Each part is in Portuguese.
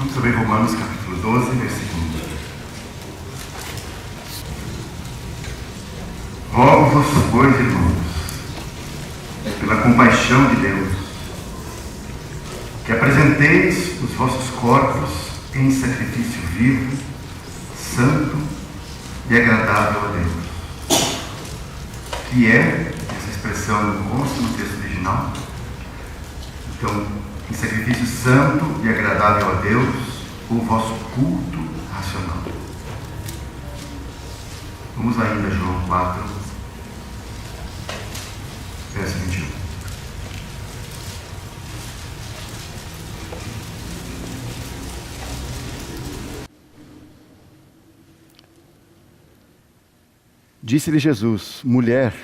Vamos abrir Romanos capítulo 12, versículo 1. Rogo-vos, pois, irmãos, pela compaixão de Deus, que apresenteis os vossos corpos em sacrifício vivo, santo e agradável a Deus. Que é, essa expressão não consta no texto original, então, em sacrifício santo e agradável a Deus, o vosso culto racional. Vamos ainda a João 4, verso 21. Disse-lhe Jesus: mulher,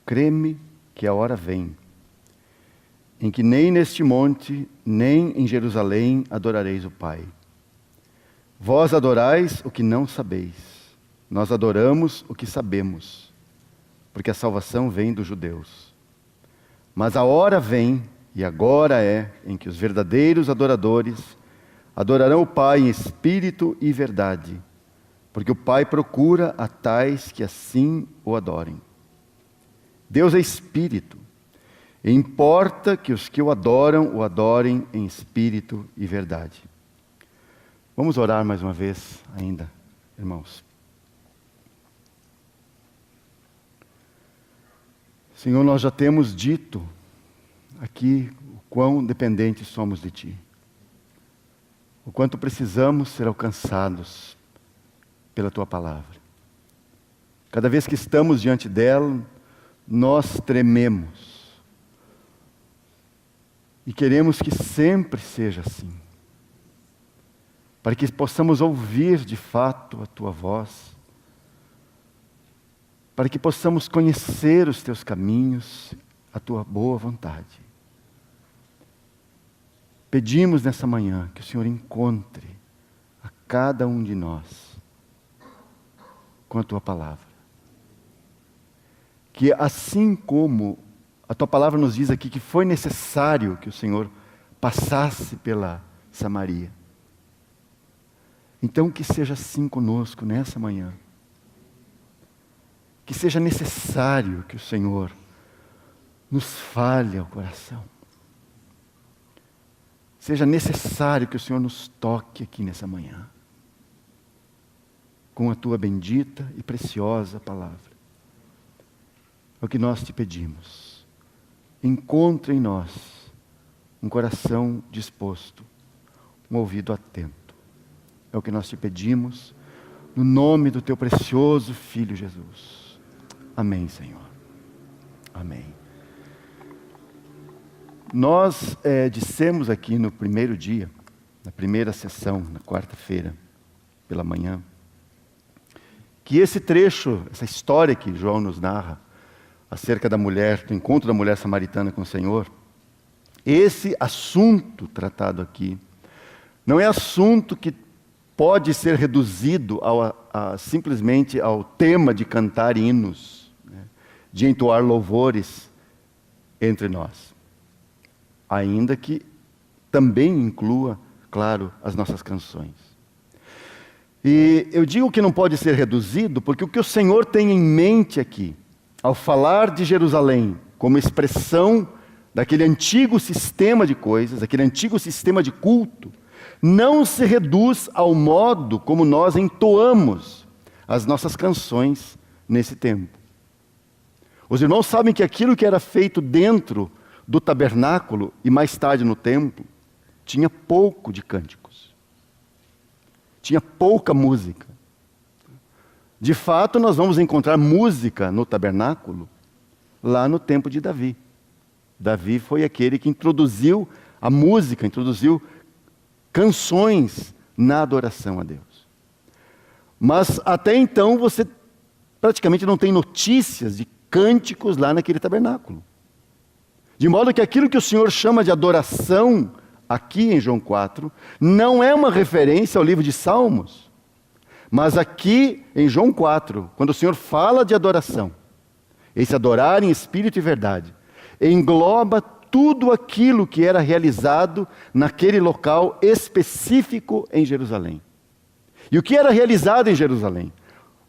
crê-me que a hora vem, em que nem neste monte, nem em Jerusalém adorareis o Pai. Vós adorais o que não sabeis, nós adoramos o que sabemos, porque a salvação vem dos judeus. Mas a hora vem, e agora é, em que os verdadeiros adoradores adorarão o Pai em espírito e verdade, porque o Pai procura a tais que assim o adorem. Deus é espírito, e importa que os que o adorem em espírito e verdade. Vamos orar mais uma vez ainda, irmãos. Senhor, nós já temos dito aqui o quão dependentes somos de Ti, o quanto precisamos ser alcançados pela Tua palavra. Cada vez que estamos diante dela, nós trememos e queremos que sempre seja assim, para que possamos ouvir de fato a Tua voz, para que possamos conhecer os Teus caminhos, a Tua boa vontade. Pedimos nessa manhã que o Senhor encontre a cada um de nós com a Tua palavra. Que assim como a Tua palavra nos diz aqui que foi necessário que o Senhor passasse pela Samaria, então que seja assim conosco nessa manhã. Que seja necessário que o Senhor nos fale ao coração. Seja necessário que o Senhor nos toque aqui nessa manhã, com a Tua bendita e preciosa palavra. É o que nós Te pedimos. Encontre em nós um coração disposto, um ouvido atento. É o que nós Te pedimos, no nome do Teu precioso Filho Jesus. Amém, Senhor. Amém. Nós dissemos aqui no primeiro dia, na primeira sessão, na quarta-feira, pela manhã, que esse trecho, essa história que João nos narra, acerca da mulher, do encontro da mulher samaritana com o Senhor, esse assunto tratado aqui, não é assunto que pode ser reduzido simplesmente ao tema de cantar hinos, né, de entoar louvores entre nós. Ainda que também inclua, claro, as nossas canções. E eu digo que não pode ser reduzido, porque o que o Senhor tem em mente aqui, ao falar de Jerusalém como expressão daquele antigo sistema de coisas, daquele antigo sistema de culto, não se reduz ao modo como nós entoamos as nossas canções nesse tempo. Os irmãos sabem que aquilo que era feito dentro do tabernáculo e mais tarde no templo, tinha pouco de cânticos, tinha pouca música. De fato, nós vamos encontrar música no tabernáculo lá no tempo de Davi. Davi foi aquele que introduziu a música, introduziu canções na adoração a Deus. Mas até então você praticamente não tem notícias de cânticos lá naquele tabernáculo. De modo que aquilo que o Senhor chama de adoração aqui em João 4 não é uma referência ao livro de Salmos, mas aqui em João 4, quando o Senhor fala de adoração, esse adorar em espírito e verdade, engloba tudo aquilo que era realizado naquele local específico em Jerusalém. E o que era realizado em Jerusalém?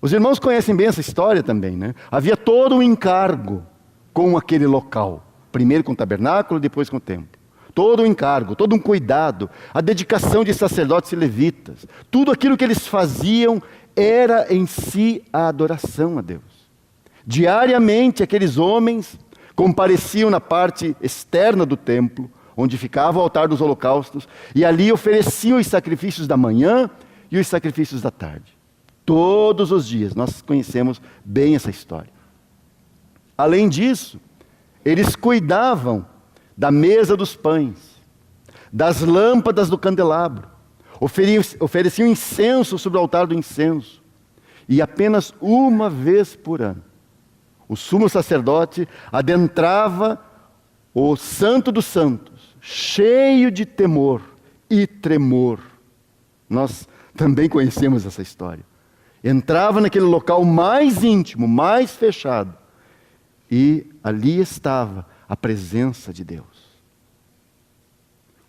Os irmãos conhecem bem essa história também, né? Havia todo um encargo com aquele local. Primeiro com o tabernáculo, depois com o templo. Todo um encargo, todo um cuidado, a dedicação de sacerdotes e levitas. Tudo aquilo que eles faziam era em si a adoração a Deus. Diariamente aqueles homens compareciam na parte externa do templo, onde ficava o altar dos holocaustos, e ali ofereciam os sacrifícios da manhã e os sacrifícios da tarde. Todos os dias, nós conhecemos bem essa história. Além disso, eles cuidavam da mesa dos pães, das lâmpadas do candelabro, ofereciam incenso sobre o altar do incenso, e apenas uma vez por ano, o sumo sacerdote adentrava o Santo dos Santos, cheio de temor e tremor. Nós também conhecemos essa história. Entrava naquele local mais íntimo, mais fechado, e ali estava a presença de Deus.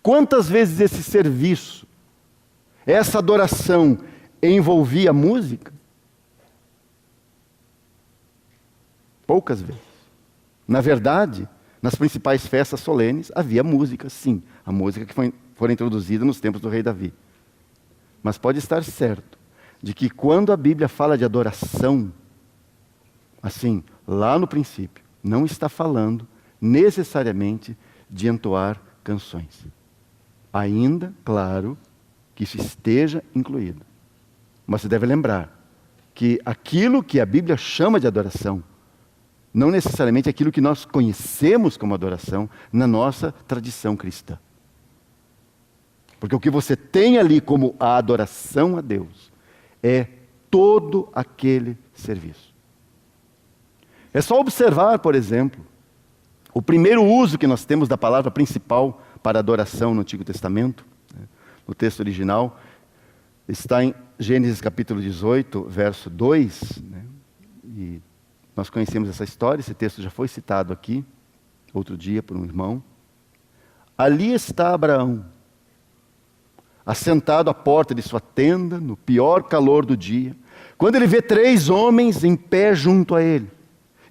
Quantas vezes esse serviço, essa adoração envolvia música? Poucas vezes. Na verdade, nas principais festas solenes havia música, sim. A música que foi introduzida nos tempos do rei Davi. Mas pode estar certo de que quando a Bíblia fala de adoração, assim, lá no princípio, não está falando necessariamente de entoar canções. Ainda, claro, que isso esteja incluído. Mas você deve lembrar que aquilo que a Bíblia chama de adoração, não necessariamente aquilo que nós conhecemos como adoração na nossa tradição cristã. Porque o que você tem ali como a adoração a Deus é todo aquele serviço. É só observar, por exemplo, o primeiro uso que nós temos da palavra principal para adoração no Antigo Testamento, no texto original, está em Gênesis capítulo 18, verso 2, e nós conhecemos essa história, esse texto já foi citado aqui, outro dia por um irmão. Ali está Abraão, assentado à porta de sua tenda, no pior calor do dia, quando ele vê 3 homens em pé junto a ele.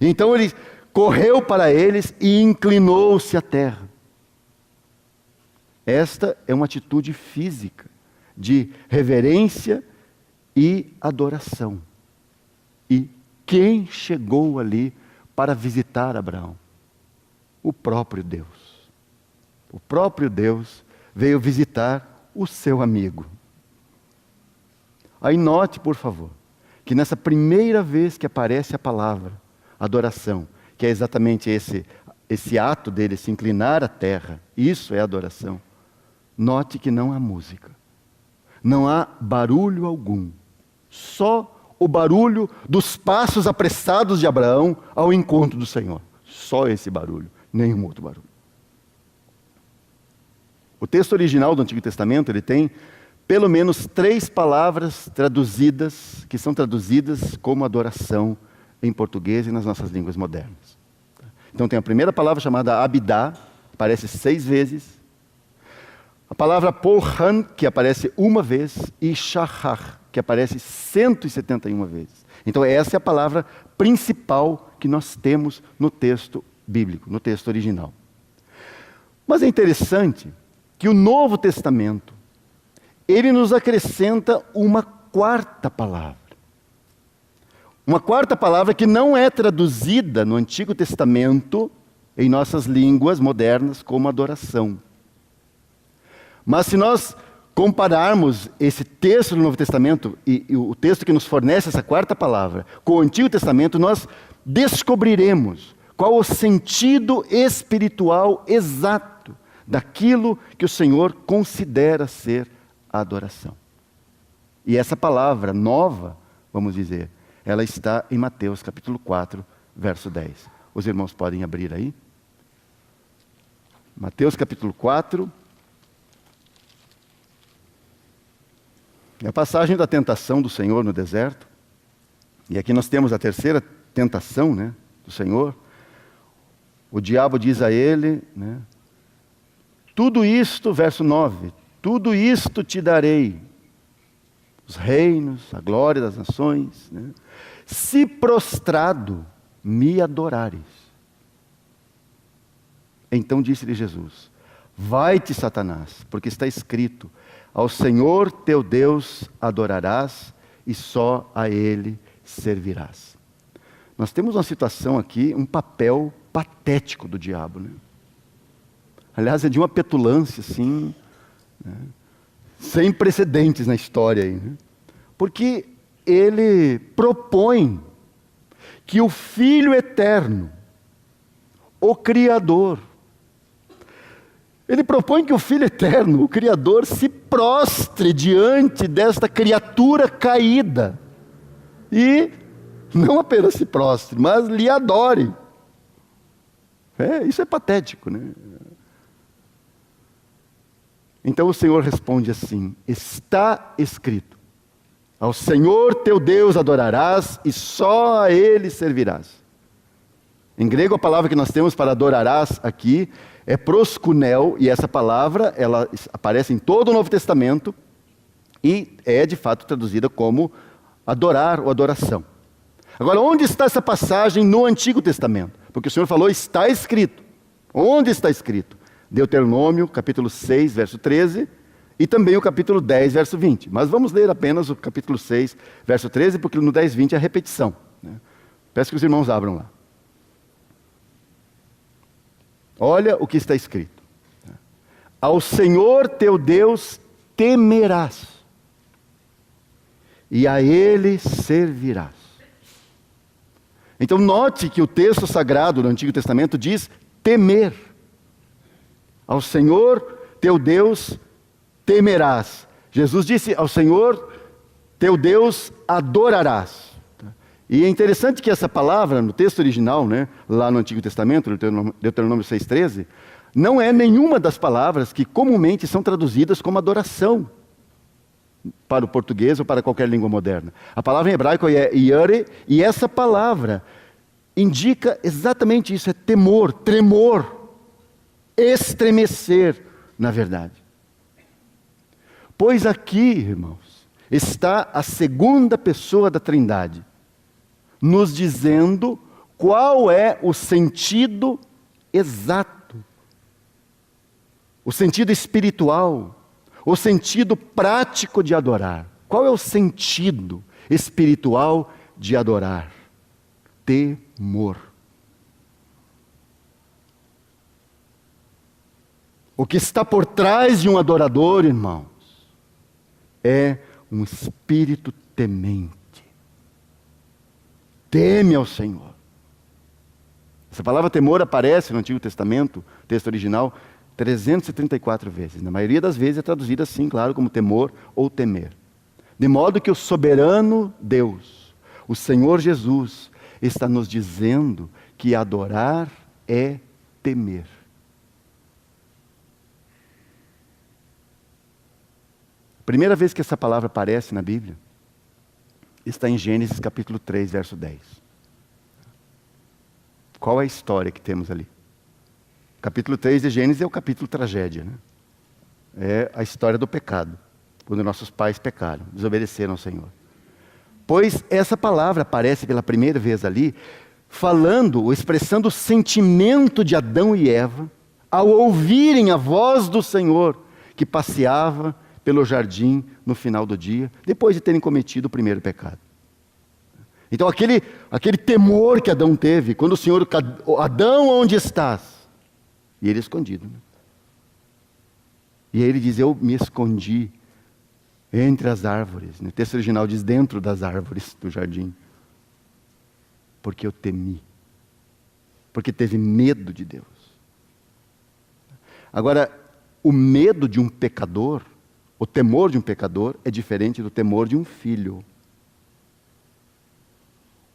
Então ele correu para eles e inclinou-se à terra. Esta é uma atitude física, de reverência e adoração. E quem chegou ali para visitar Abraão? O próprio Deus. O próprio Deus veio visitar o seu amigo. Aí note, por favor, que nessa primeira vez que aparece a palavra adoração, que é exatamente esse ato dele se inclinar à terra, isso é adoração. Note que não há música, não há barulho algum, só o barulho dos passos apressados de Abraão ao encontro do Senhor. Só esse barulho, nenhum outro barulho. O texto original do Antigo Testamento, ele tem pelo menos 3 palavras traduzidas, que são traduzidas como adoração em português e nas nossas línguas modernas. Então tem a primeira palavra chamada abidá, aparece 6 vezes. A palavra porhan, que aparece uma vez, e shachar, que aparece 171 vezes. Então essa é a palavra principal que nós temos no texto bíblico, no texto original. Mas é interessante que o Novo Testamento, ele nos acrescenta uma 4ª palavra. Uma 4ª palavra que não é traduzida no Antigo Testamento, em nossas línguas modernas, como adoração. Mas se nós compararmos esse texto do Novo Testamento e o texto que nos fornece essa 4ª palavra com o Antigo Testamento, nós descobriremos qual o sentido espiritual exato daquilo que o Senhor considera ser a adoração. E essa palavra nova, vamos dizer, ela está em Mateus capítulo 4, verso 10. Os irmãos podem abrir aí. Mateus capítulo 4. É a passagem da tentação do Senhor no deserto. E aqui nós temos a terceira tentação, do Senhor. O diabo diz a ele, Tudo isto, verso 9, tudo isto te darei, os reinos, a glória das nações, né? Se prostrado me adorares. Então disse-lhe Jesus: vai-te, Satanás, porque está escrito: ao Senhor teu Deus adorarás e só a Ele servirás. Nós temos uma situação aqui, um papel patético do diabo, né? Aliás, é de uma petulância assim, né? Sem precedentes na história aí, né? Porque ele propõe que o Filho eterno, o Criador, ele propõe que o Filho eterno, o Criador, se prostre diante desta criatura caída e não apenas se prostre, mas lhe adore. Isso é patético, né? Então o Senhor responde assim: está escrito, ao Senhor teu Deus adorarás e só a Ele servirás. Em grego, a palavra que nós temos para adorarás aqui é proskunel, e essa palavra ela aparece em todo o Novo Testamento e é de fato traduzida como adorar ou adoração. Agora, onde está essa passagem no Antigo Testamento? Porque o Senhor falou, está escrito. Onde está escrito? Deuteronômio, capítulo 6, verso 13, e também o capítulo 10, verso 20. Mas vamos ler apenas o capítulo 6, verso 13, porque no 10, 20 é a repetição, né? Peço que os irmãos abram lá. Olha o que está escrito: ao Senhor teu Deus temerás, e a Ele servirás. Então note que o texto sagrado do Antigo Testamento diz temer. Ao Senhor teu Deus temerás. Jesus disse: ao Senhor teu Deus adorarás. E é interessante que essa palavra, no texto original, né, lá no Antigo Testamento, Deuteronômio 6,13, não é nenhuma das palavras que comumente são traduzidas como adoração para o português ou para qualquer língua moderna. A palavra em hebraico é yare, e essa palavra indica exatamente isso: é temor, tremor, estremecer, na verdade. Pois aqui, irmãos, está a segunda pessoa da Trindade, nos dizendo qual é o sentido exato, o sentido espiritual, o sentido prático de adorar. Qual é o sentido espiritual de adorar? Temor. O que está por trás de um adorador, irmãos, é um espírito temente. Teme ao Senhor. Essa palavra temor aparece no Antigo Testamento, texto original, 334 vezes. Na maioria das vezes é traduzida assim, claro, como temor ou temer. De modo que o soberano Deus, o Senhor Jesus, está nos dizendo que adorar é temer. A primeira vez que essa palavra aparece na Bíblia está em Gênesis capítulo 3, verso 10. Qual é a história que temos ali? Capítulo 3 de Gênesis é o capítulo tragédia, né? É a história do pecado, quando nossos pais pecaram, desobedeceram ao Senhor. Pois essa palavra aparece pela primeira vez ali, falando ou expressando o sentimento de Adão e Eva, ao ouvirem a voz do Senhor, que passeava pelo jardim no final do dia, depois de terem cometido o primeiro pecado. Então aquele temor que Adão teve, quando o Senhor, Adão, onde estás? E ele escondido, né? E aí ele diz, eu me escondi entre as árvores. O texto original diz, dentro das árvores do jardim. Porque eu temi. Porque teve medo de Deus. Agora, o medo de um pecador, o temor de um pecador é diferente do temor de um filho.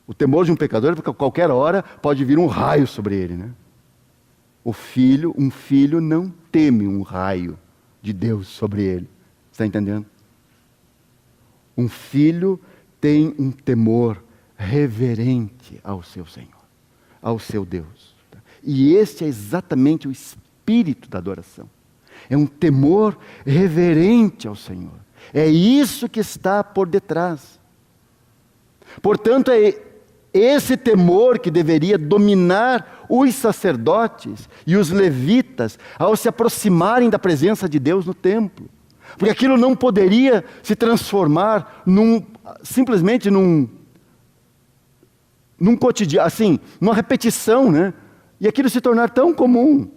O temor de um pecador é porque a qualquer hora pode vir um raio sobre ele, né? Um filho não teme um raio de Deus sobre ele. Está entendendo? Um filho tem um temor reverente ao seu Senhor, ao seu Deus. E este é exatamente o espírito da adoração. é um temor reverente ao Senhor. É isso que está por detrás. Portanto, é esse temor que deveria dominar os sacerdotes e os levitas ao se aproximarem da presença de Deus no templo. Porque aquilo não poderia se transformar simplesmente num cotidiano, assim, numa repetição, né? E aquilo se tornar tão comum.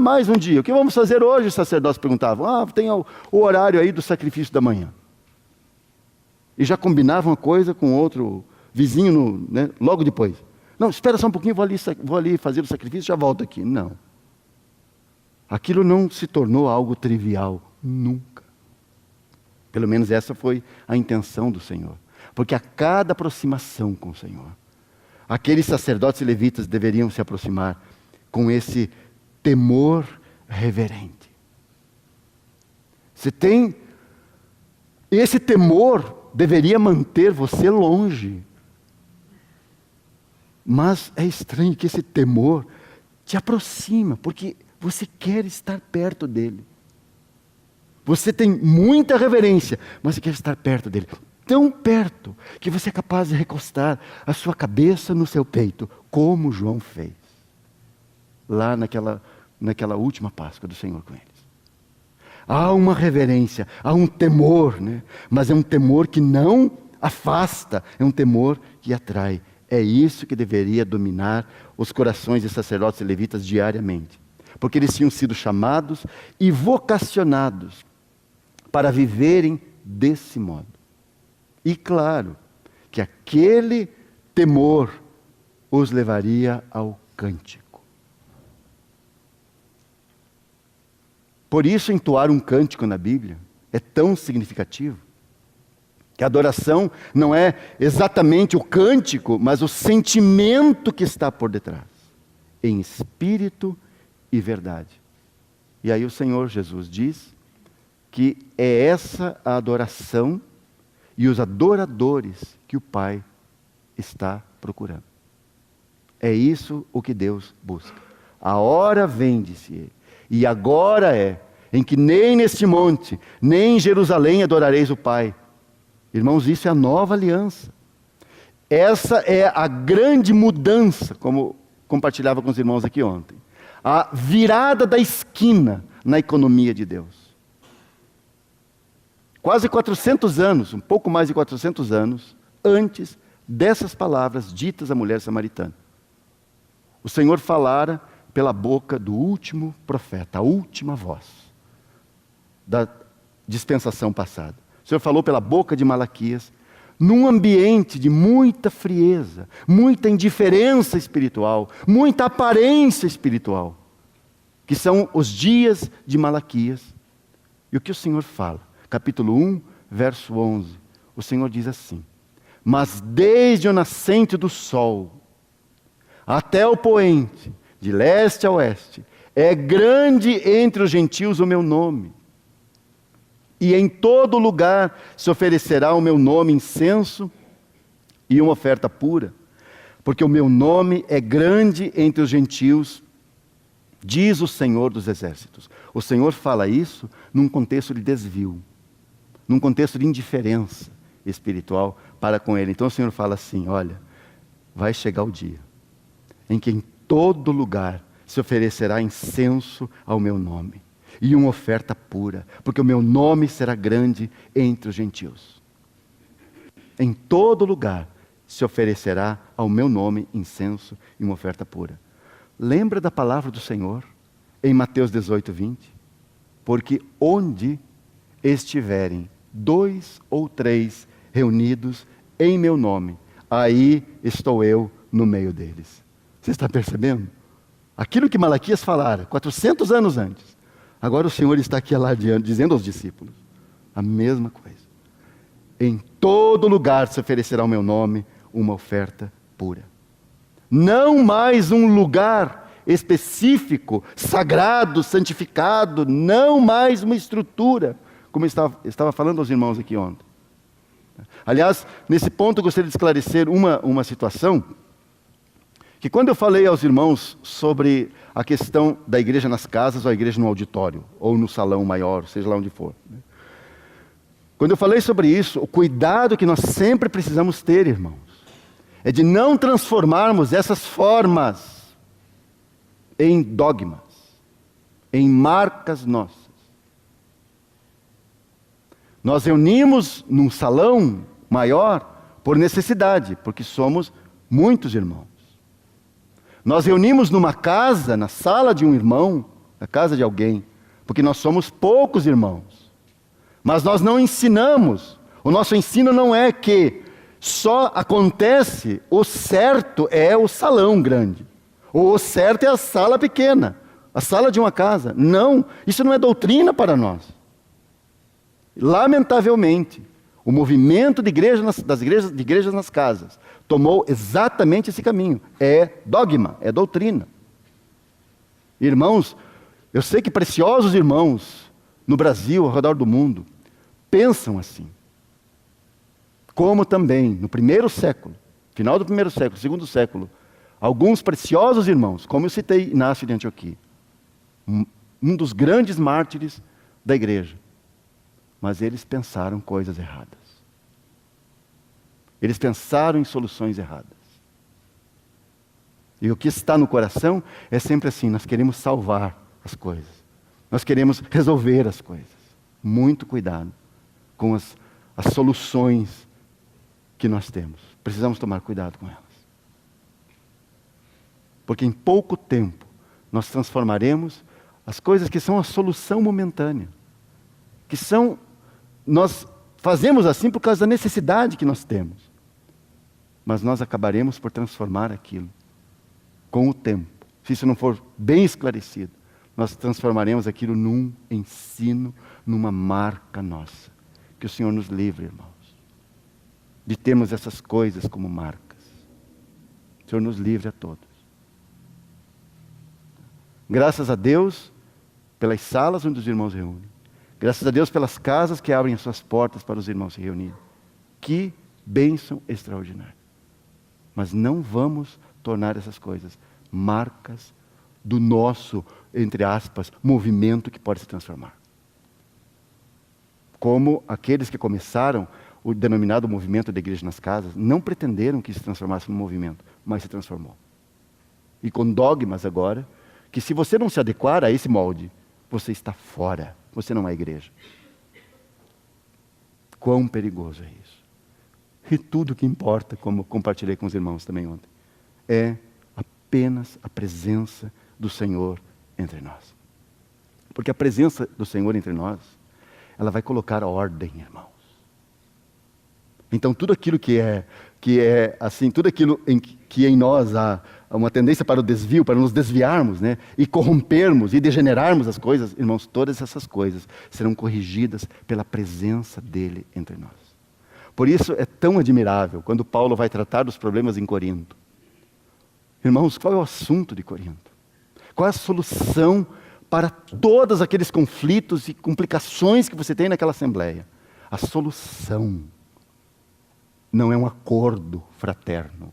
Mais um dia, o que vamos fazer hoje? Os sacerdotes perguntavam. Tem o horário aí do sacrifício da manhã. E já combinavam uma coisa com outro vizinho, né, logo depois. Não, espera só um pouquinho, vou ali fazer o sacrifício, já volto aqui. Não. Aquilo não se tornou algo trivial, nunca. Pelo menos essa foi a intenção do Senhor. Porque a cada aproximação com o Senhor, aqueles sacerdotes e levitas deveriam se aproximar com esse temor reverente. Você tem esse temor, deveria manter você longe. Mas é estranho que esse temor te aproxima, porque você quer estar perto dele. Você tem muita reverência, mas você quer estar perto dele. Tão perto que você é capaz de recostar a sua cabeça no seu peito, como João fez. Lá naquela última Páscoa do Senhor com eles. Há uma reverência, há um temor, né? Mas é um temor que não afasta, é um temor que atrai. É isso que deveria dominar os corações de sacerdotes e levitas diariamente. Porque eles tinham sido chamados e vocacionados para viverem desse modo. E claro, que aquele temor os levaria ao cântico. Por isso, entoar um cântico na Bíblia é tão significativo. Que a adoração não é exatamente o cântico, mas o sentimento que está por detrás. Em espírito e verdade. E aí o Senhor Jesus diz que é essa a adoração e os adoradores que o Pai está procurando. É isso o que Deus busca. A hora vem, disse ele, e agora é, em que nem neste monte, nem em Jerusalém adorareis o Pai. Irmãos, isso é a nova aliança. Essa é a grande mudança, como compartilhava com os irmãos aqui ontem. A virada da esquina na economia de Deus. Quase 400 anos, um pouco mais de 400 anos, antes dessas palavras ditas à mulher samaritana. O Senhor falara pela boca do último profeta, a última voz da dispensação passada. O Senhor falou pela boca de Malaquias, num ambiente de muita frieza, muita indiferença espiritual, muita aparência espiritual, que são os dias de Malaquias. E o que o Senhor fala? Capítulo 1, verso 11. O Senhor diz assim: mas desde o nascente do sol até o poente, de leste a oeste, é grande entre os gentios o meu nome. E em todo lugar se oferecerá o meu nome incenso e uma oferta pura, porque o meu nome é grande entre os gentios, diz o Senhor dos exércitos. O Senhor fala isso num contexto de desvio, num contexto de indiferença espiritual para com ele. Então o Senhor fala assim: olha, vai chegar o dia em que em todo lugar se oferecerá incenso ao meu nome e uma oferta pura, porque o meu nome será grande entre os gentios. Em todo lugar se oferecerá ao meu nome incenso e uma oferta pura. Lembra da palavra do Senhor em Mateus 18, 20? Porque onde estiverem 2 ou 3 reunidos em meu nome, aí estou eu no meio deles. Você está percebendo? Aquilo que Malaquias falara 400 anos antes, agora o Senhor está aqui alardeando, dizendo aos discípulos a mesma coisa. Em todo lugar se oferecerá ao meu nome uma oferta pura. Não mais um lugar específico, sagrado, santificado, não mais uma estrutura, como eu estava falando aos irmãos aqui ontem. Aliás, nesse ponto eu gostaria de esclarecer uma situação que quando eu falei aos irmãos sobre a questão da igreja nas casas ou a igreja no auditório, ou no salão maior, seja lá onde for, quando eu falei sobre isso, o cuidado que nós sempre precisamos ter, irmãos, é de não transformarmos essas formas em dogmas, em marcas nossas. Nós reunimos num salão maior por necessidade, porque somos muitos irmãos. Nós reunimos numa casa, na sala de um irmão, na casa de alguém, porque nós somos poucos irmãos. Mas nós não ensinamos, o nosso ensino não é que só acontece, o certo é o salão grande, ou o certo é a sala pequena, a sala de uma casa. Não, isso não é doutrina para nós. Lamentavelmente, o movimento de igrejas nas casas tomou exatamente esse caminho. É dogma, é doutrina. Irmãos, eu sei que preciosos irmãos no Brasil, ao redor do mundo, pensam assim. Como também no primeiro século, final do primeiro século, segundo século, alguns preciosos irmãos, como eu citei Inácio de Antioquia, um dos grandes mártires da igreja, mas eles pensaram coisas erradas. Eles pensaram em soluções erradas. E o que está no coração é sempre assim, nós queremos salvar as coisas. Nós queremos resolver as coisas. Muito cuidado com as soluções que nós temos. Precisamos tomar cuidado com elas. Porque em pouco tempo nós transformaremos as coisas que são a solução momentânea. Nós fazemos assim por causa da necessidade que nós temos. Mas nós acabaremos por transformar aquilo com o tempo. Se isso não for bem esclarecido, nós transformaremos aquilo num ensino, numa marca nossa. Que o Senhor nos livre, irmãos, de termos essas coisas como marcas. O Senhor nos livre a todos. Graças a Deus pelas salas onde os irmãos se reúnem. Graças a Deus pelas casas que abrem as suas portas para os irmãos se reunirem. Que bênção extraordinária. Mas não vamos tornar essas coisas marcas do nosso, entre aspas, movimento que pode se transformar. Como aqueles que começaram o denominado movimento da igreja nas casas, não pretenderam que se transformasse num movimento, mas se transformou. E com dogmas agora, que se você não se adequar a esse molde, você está fora, você não é igreja. Quão perigoso é isso. E tudo que importa, como compartilhei com os irmãos também ontem, é apenas a presença do Senhor entre nós. Porque a presença do Senhor entre nós, ela vai colocar a ordem, irmãos. Então tudo aquilo que é assim, tudo aquilo que em nós há uma tendência para o desvio, para nos desviarmos, né, e corrompermos e degenerarmos as coisas, irmãos, todas essas coisas serão corrigidas pela presença dele entre nós. Por isso é tão admirável quando Paulo vai tratar dos problemas em Corinto. Irmãos, qual é o assunto de Corinto? Qual é a solução para todos aqueles conflitos e complicações que você tem naquela assembleia? A solução não é um acordo fraterno.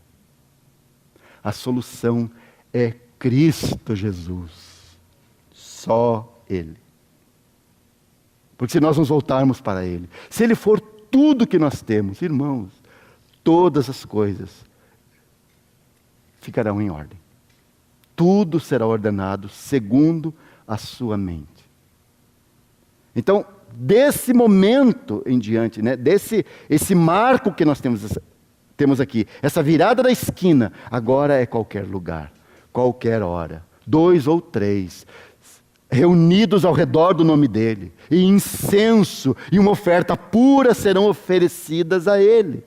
A solução é Cristo Jesus. Só Ele. Porque se nós nos voltarmos para Ele, se Ele for tudo que nós temos, irmãos, todas as coisas ficarão em ordem. Tudo será ordenado segundo a sua mente. Então, desse momento em diante, né, esse marco que nós temos aqui, essa virada da esquina, agora é qualquer lugar, qualquer hora, 2 ou 3, reunidos ao redor do nome dele, e incenso e uma oferta pura serão oferecidas a ele.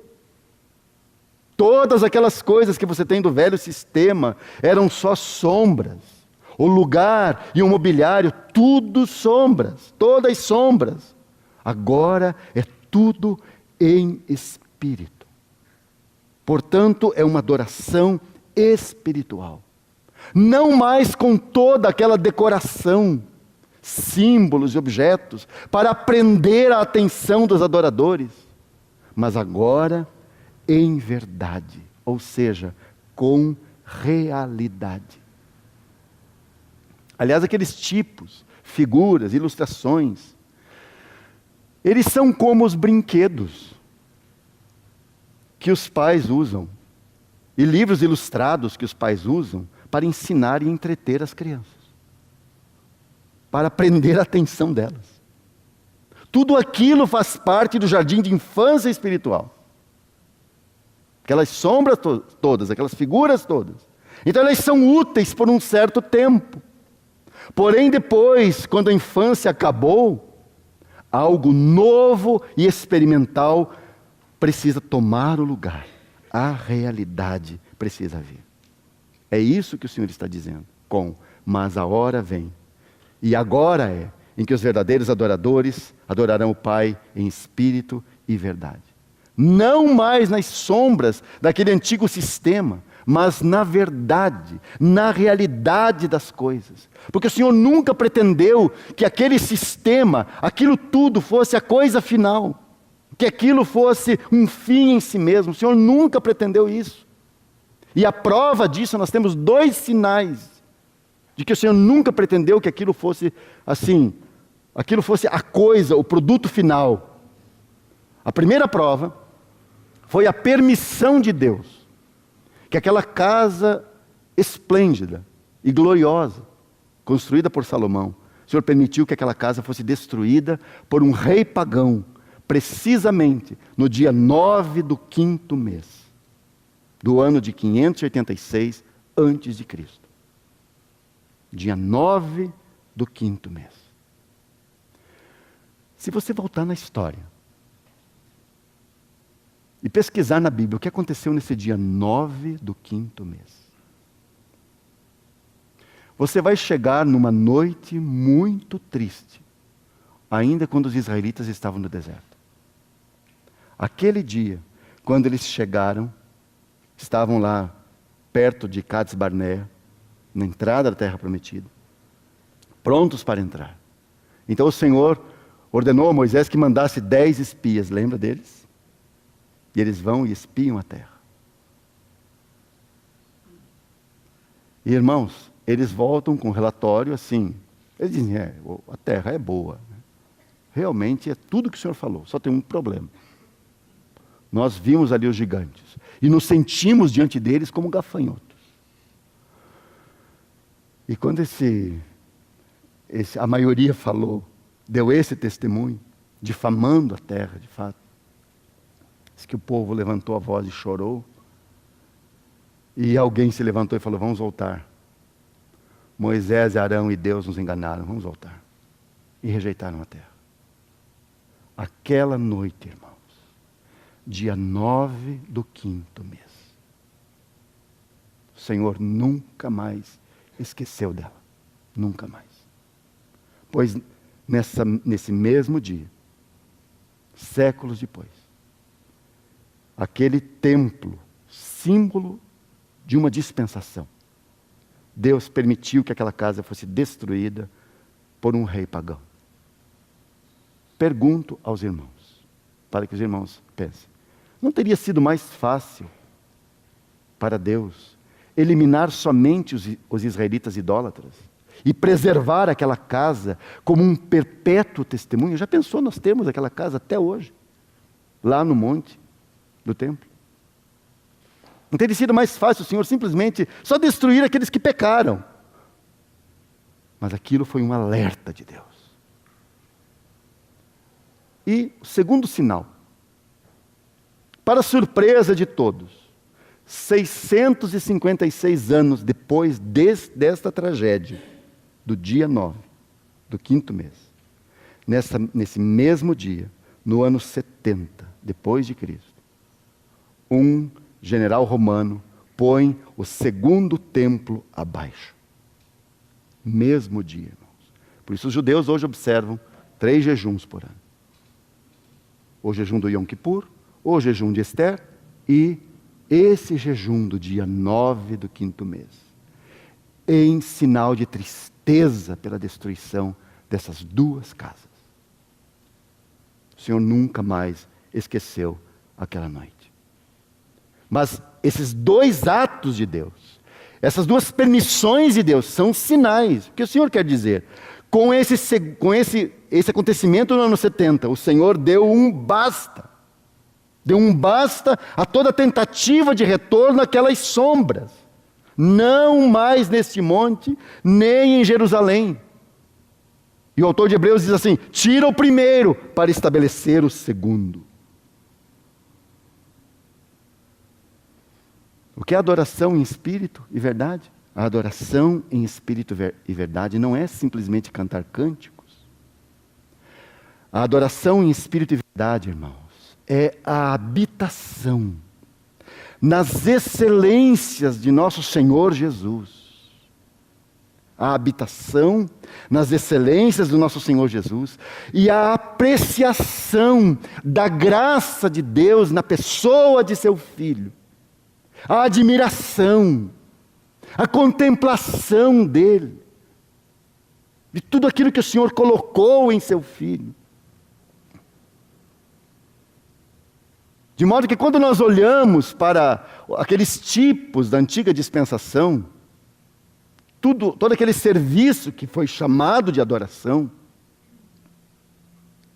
Todas aquelas coisas que você tem do velho sistema eram só sombras. O lugar e o mobiliário, tudo sombras, todas sombras. Agora é tudo em espírito. Portanto, é uma adoração espiritual. Não mais com toda aquela decoração, símbolos e objetos, para prender a atenção dos adoradores. Mas agora, em verdade, ou seja, com realidade. Aliás, aqueles tipos, figuras, ilustrações, eles são como os brinquedos que os pais usam e livros ilustrados que os pais usam para ensinar e entreter as crianças, para prender a atenção delas. Tudo aquilo faz parte do jardim de infância espiritual. Aquelas sombras todas, aquelas figuras todas. Então elas são úteis por um certo tempo. Porém depois, quando a infância acabou, algo novo e experimental precisa tomar o lugar. A realidade precisa vir. É isso que o Senhor está dizendo. Mas a hora vem. E agora é em que os verdadeiros adoradores adorarão o Pai em espírito e verdade. Não mais nas sombras daquele antigo sistema, mas na verdade, na realidade das coisas. Porque o Senhor nunca pretendeu que aquele sistema, aquilo tudo fosse a coisa final, que aquilo fosse um fim em si mesmo. O Senhor nunca pretendeu isso. E a prova disso, nós temos 2 sinais de que o Senhor nunca pretendeu que aquilo fosse assim, aquilo fosse a coisa, o produto final. A primeira prova foi a permissão de Deus, que aquela casa esplêndida e gloriosa, construída por Salomão, o Senhor permitiu que aquela casa fosse destruída por um rei pagão, precisamente no dia 9 do 5º mês, do ano de 586 antes de Cristo. Dia 9 do 5º mês. Se você voltar na história e pesquisar na Bíblia o que aconteceu nesse dia 9 do 5º mês, você vai chegar numa noite muito triste, ainda quando os israelitas estavam no deserto. Aquele dia, quando eles chegaram, estavam lá perto de Cades Barnea, na entrada da terra prometida, prontos para entrar. Então o Senhor ordenou a Moisés que mandasse 10 espias, lembra deles? E eles vão e espiam a terra. E irmãos, eles voltam com um relatório assim, eles dizem, a terra é boa. Realmente é tudo que o Senhor falou, só tem um problema. Nós vimos ali os gigantes, e nos sentimos diante deles como gafanhotos. E quando a maioria falou, deu esse testemunho, difamando a terra, de fato, diz que o povo levantou a voz e chorou, e alguém se levantou e falou, vamos voltar. Moisés, Arão e Deus nos enganaram, vamos voltar. E rejeitaram a terra. Aquela noite, irmãos, dia 9 do 5º mês, o Senhor nunca mais esqueceu dela. Nunca mais. Pois nesse mesmo dia, séculos depois, aquele templo, símbolo de uma dispensação, Deus permitiu que aquela casa fosse destruída por um rei pagão. Pergunto aos irmãos, para que os irmãos pensem, não teria sido mais fácil para Deus eliminar somente os israelitas idólatras e preservar aquela casa como um perpétuo testemunho? Já pensou, nós temos aquela casa até hoje, lá no monte do templo? Não teria sido mais fácil o Senhor simplesmente só destruir aqueles que pecaram? Mas aquilo foi um alerta de Deus. E o segundo sinal, para surpresa de todos, 656 anos depois desta tragédia, do dia 9, do 5º mês, nesse mesmo dia, no ano 70, depois de Cristo, um general romano põe o segundo templo abaixo. Mesmo dia, irmãos. Por isso os judeus hoje observam 3 jejuns por ano. O jejum do Yom Kippur, o jejum de Esther e esse jejum do dia 9 do 5º mês, em sinal de tristeza pela destruição dessas 2 casas. O Senhor nunca mais esqueceu aquela noite. Mas esses 2 atos de Deus, Essas duas permissões de Deus são sinais. O que o Senhor quer dizer? Com esse acontecimento no ano 70, o Senhor deu um basta. Deu um basta a toda tentativa de retorno àquelas sombras. Não mais neste monte, nem em Jerusalém. E o autor de Hebreus diz assim: tira o primeiro para estabelecer o segundo. O que é adoração em espírito e verdade? A adoração em espírito e verdade não é simplesmente cantar cânticos. A adoração em espírito e verdade, irmãos, é a habitação nas excelências de nosso Senhor Jesus. A habitação nas excelências do nosso Senhor Jesus e a apreciação da graça de Deus na pessoa de seu Filho. A admiração, a contemplação dele, de tudo aquilo que o Senhor colocou em seu Filho. De modo que quando nós olhamos para aqueles tipos da antiga dispensação, todo aquele serviço que foi chamado de adoração,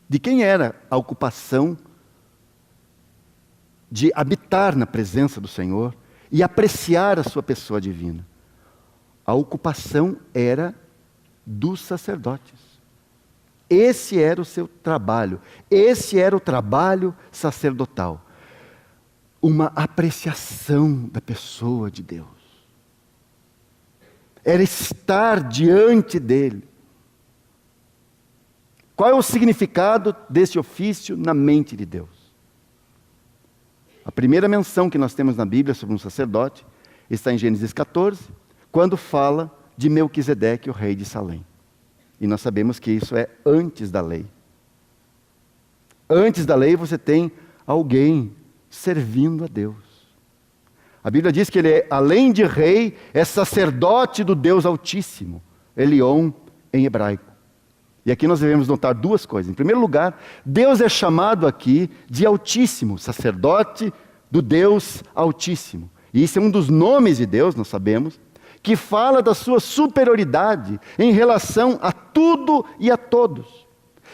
de quem era a ocupação de habitar na presença do Senhor e apreciar a sua pessoa divina? A ocupação era dos sacerdotes. Esse era o seu trabalho. Esse era o trabalho sacerdotal. Uma apreciação da pessoa de Deus. Era estar diante dele. Qual é o significado desse ofício na mente de Deus? A primeira menção que nós temos na Bíblia sobre um sacerdote está em Gênesis 14, quando fala de Melquisedeque, o rei de Salém. E nós sabemos que isso é antes da lei. Antes da lei você tem alguém servindo a Deus. A Bíblia diz que ele é, além de rei, é sacerdote do Deus Altíssimo. Elion em hebraico. E aqui nós devemos notar duas coisas. Em primeiro lugar, Deus é chamado aqui de Altíssimo, sacerdote do Deus Altíssimo. E isso é um dos nomes de Deus, nós sabemos, que fala da sua superioridade em relação a tudo e a todos.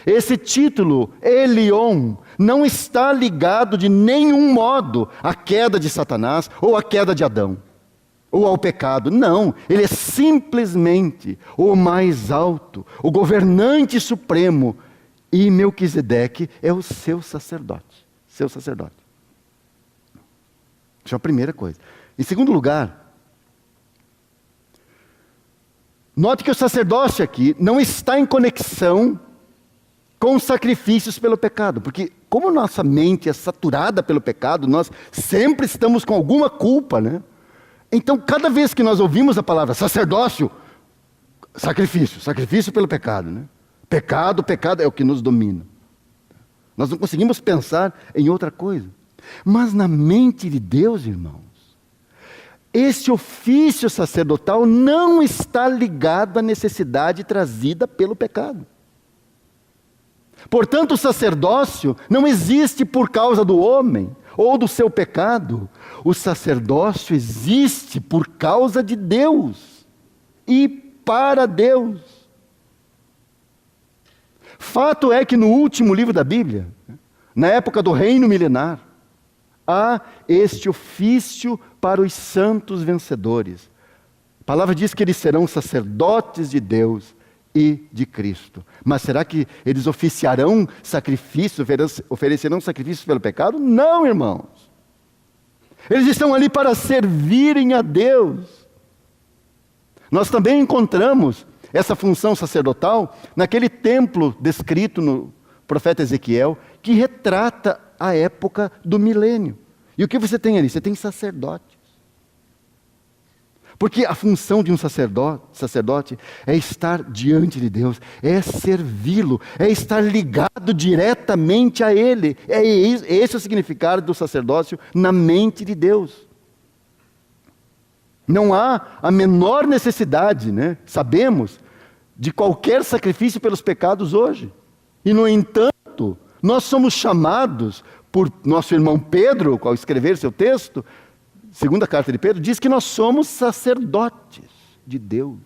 Esse título, Elion, não está ligado de nenhum modo à queda de Satanás ou à queda de Adão, ou ao pecado. Não, ele é simplesmente o mais alto, o governante supremo, e Melquisedeque é o seu sacerdote. Seu sacerdote. Isso é a primeira coisa. Em segundo lugar, note que o sacerdócio aqui não está em conexão com sacrifícios pelo pecado, porque como nossa mente é saturada pelo pecado, nós sempre estamos com alguma culpa, né? Então, cada vez que nós ouvimos a palavra sacerdócio, sacrifício pelo pecado, né? Pecado é o que nos domina. Nós não conseguimos pensar em outra coisa. Mas na mente de Deus, irmãos, esse ofício sacerdotal não está ligado à necessidade trazida pelo pecado. Portanto, o sacerdócio não existe por causa do homem ou do seu pecado. O sacerdócio existe por causa de Deus e para Deus. Fato é que no último livro da Bíblia, na época do reino milenar, há este ofício para os santos vencedores. A palavra diz que eles serão sacerdotes de Deus e de Cristo. Mas será que eles oficiarão sacrifícios, oferecerão sacrifícios pelo pecado? Não, irmãos. Eles estão ali para servirem a Deus. Nós também encontramos essa função sacerdotal naquele templo descrito no profeta Ezequiel, que retrata a época do milênio. E o que você tem ali? Você tem sacerdotes. Porque a função de um sacerdote é estar diante de Deus, é servi-lo, é estar ligado diretamente a Ele. É esse o significado do sacerdócio na mente de Deus. Não há a menor necessidade, né? Sabemos, de qualquer sacrifício pelos pecados hoje. E no entanto, nós somos chamados por nosso irmão Pedro, ao escrever seu texto, segunda carta de Pedro, diz que nós somos sacerdotes de Deus.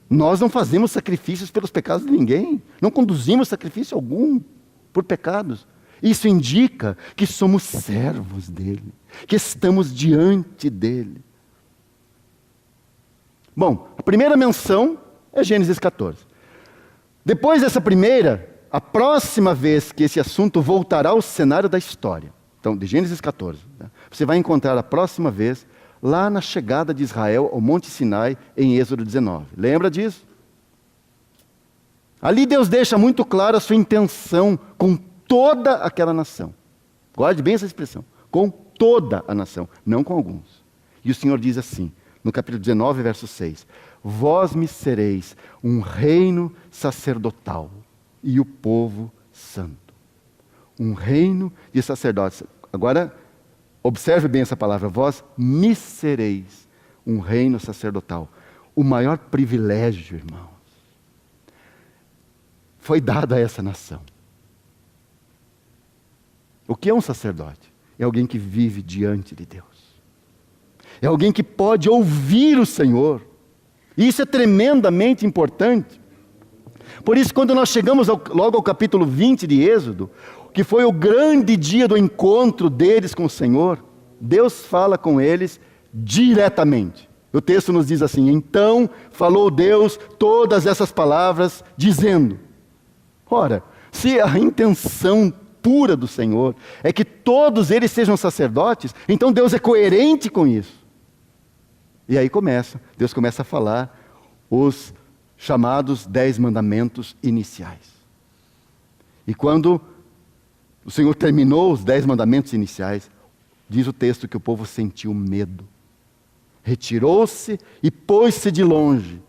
Nós não fazemos sacrifícios pelos pecados de ninguém. Não conduzimos sacrifício algum por pecados. Isso indica que somos servos dele, que estamos diante dele. Bom, a primeira menção é Gênesis 14. Depois dessa primeira, a próxima vez que esse assunto voltará ao cenário da história, então, de Gênesis 14, né, você vai encontrar a próxima vez lá na chegada de Israel ao Monte Sinai, em Êxodo 19. Lembra disso? Ali Deus deixa muito clara a sua intenção com toda aquela nação. Guarde bem essa expressão. Com toda a nação, não com alguns. E o Senhor diz assim, no capítulo 19, verso 6. Vós me sereis um reino sacerdotal e o povo santo. Um reino de sacerdotes. Agora, observe bem essa palavra. Vós me sereis um reino sacerdotal. O maior privilégio, irmãos, foi dado a essa nação. O que é um sacerdote? É alguém que vive diante de Deus. É alguém que pode ouvir o Senhor. E isso é tremendamente importante. Por isso, quando nós chegamos logo ao capítulo 20 de Êxodo, que foi o grande dia do encontro deles com o Senhor, Deus fala com eles diretamente. O texto nos diz assim: então falou Deus todas essas palavras, dizendo. Ora, se a intenção pura do Senhor é que todos eles sejam sacerdotes, então Deus é coerente com isso. E aí Deus começa a falar os chamados 10 mandamentos iniciais. E quando o Senhor terminou os 10 mandamentos iniciais, diz o texto que o povo sentiu medo. Retirou-se e pôs-se de longe.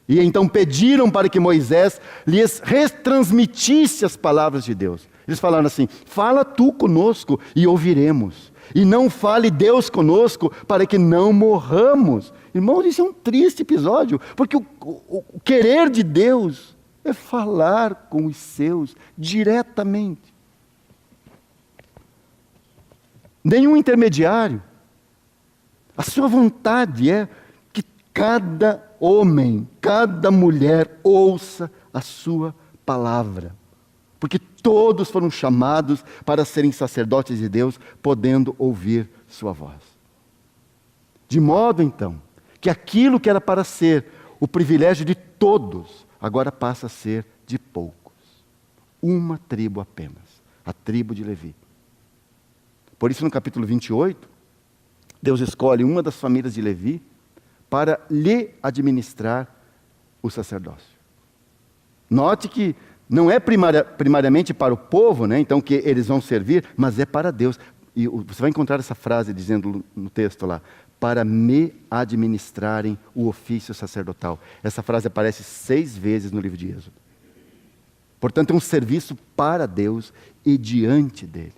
E então pediram para que Moisés lhes retransmitisse as palavras de Deus. Eles falaram assim: fala tu conosco e ouviremos. E não fale Deus conosco para que não morramos. Irmãos, isso é um triste episódio, porque o querer de Deus é falar com os seus diretamente. Nenhum intermediário. A sua vontade é que cada homem, cada mulher ouça a sua palavra. Porque todos foram chamados para serem sacerdotes de Deus, podendo ouvir sua voz. De modo, então, que aquilo que era para ser o privilégio de todos, agora passa a ser de poucos. Uma tribo apenas, a tribo de Levi. Por isso, no capítulo 28, Deus escolhe uma das famílias de Levi para lhe administrar o sacerdócio. Note que não é primariamente para o povo, né, então que eles vão servir, mas é para Deus. E você vai encontrar essa frase dizendo no texto lá: para me administrarem o ofício sacerdotal. Essa frase aparece 6 vezes no livro de Êxodo. Portanto, é um serviço para Deus e diante dele.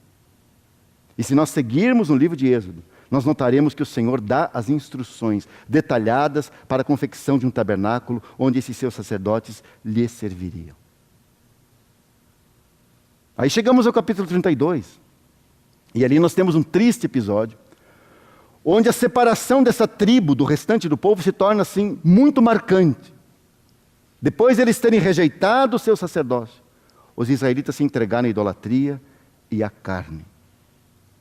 E se nós seguirmos no livro de Êxodo, nós notaremos que o Senhor dá as instruções detalhadas para a confecção de um tabernáculo onde esses seus sacerdotes lhe serviriam. Aí chegamos ao capítulo 32. E ali nós temos um triste episódio, onde a separação dessa tribo do restante do povo se torna assim muito marcante. Depois de eles terem rejeitado o seu sacerdócio, os israelitas se entregaram à idolatria e à carne.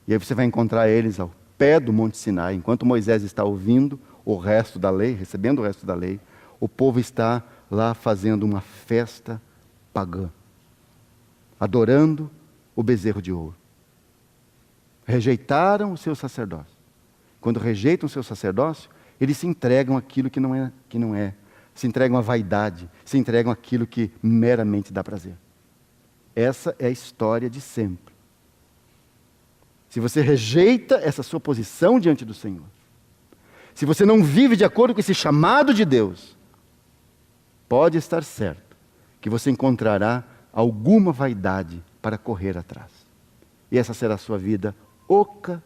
E aí você vai encontrar eles ao pé do Monte Sinai, enquanto Moisés está ouvindo o resto da lei, recebendo o resto da lei, o povo está lá fazendo uma festa pagã, adorando o bezerro de ouro. Rejeitaram o seu sacerdócio. Quando rejeitam o seu sacerdócio, eles se entregam àquilo que não é. Se entregam à vaidade, se entregam àquilo que meramente dá prazer. Essa é a história de sempre. Se você rejeita essa sua posição diante do Senhor, se você não vive de acordo com esse chamado de Deus, pode estar certo que você encontrará alguma vaidade para correr atrás. E essa será a sua vida oca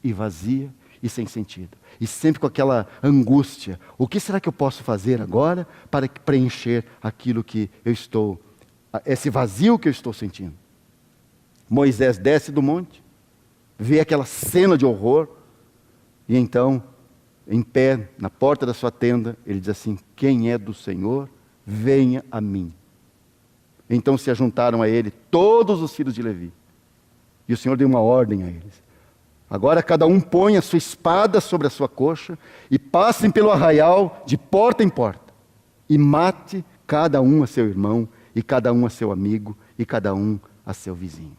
e vazia e sem sentido. E sempre com aquela angústia: o que será que eu posso fazer agora para preencher aquilo que eu estou, esse vazio que eu estou sentindo? Moisés desce do monte, vê aquela cena de horror, e então, em pé, na porta da sua tenda, ele diz assim: quem é do Senhor, venha a mim. Então se ajuntaram a ele todos os filhos de Levi. E o Senhor deu uma ordem a eles: agora cada um põe a sua espada sobre a sua coxa e passem pelo arraial de porta em porta. E mate cada um a seu irmão, e cada um a seu amigo, e cada um a seu vizinho.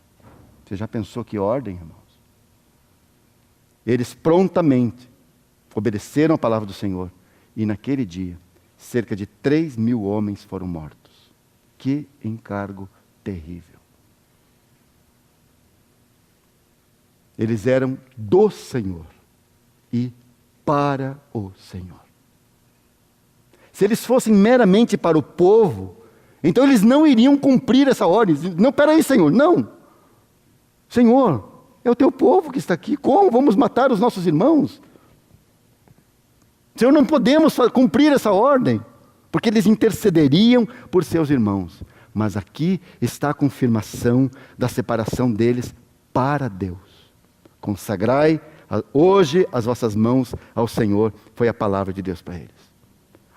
Você já pensou que ordem, irmãos? Eles prontamente obedeceram a palavra do Senhor. E naquele dia, cerca de 3.000 homens foram mortos. Que encargo terrível. Eles eram do Senhor e para o Senhor. Se eles fossem meramente para o povo, então eles não iriam cumprir essa ordem. Não, peraí, Senhor, não. Senhor, é o teu povo que está aqui. Como vamos matar os nossos irmãos? Senhor, não podemos cumprir essa ordem, porque eles intercederiam por seus irmãos. Mas aqui está a confirmação da separação deles para Deus. Consagrai hoje as vossas mãos ao Senhor, foi a palavra de Deus para eles.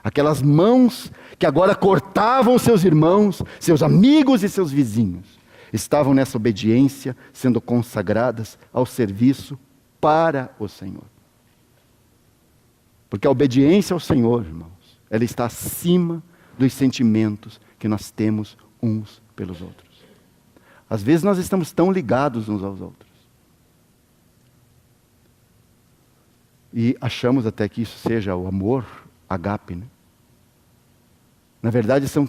Aquelas mãos que agora cortavam seus irmãos, seus amigos e seus vizinhos, estavam nessa obediência, sendo consagradas ao serviço para o Senhor. Porque a obediência ao Senhor, irmãos, ela está acima dos sentimentos que nós temos uns pelos outros. Às vezes nós estamos tão ligados uns aos outros. E achamos até que isso seja o amor, agape, né? Na verdade são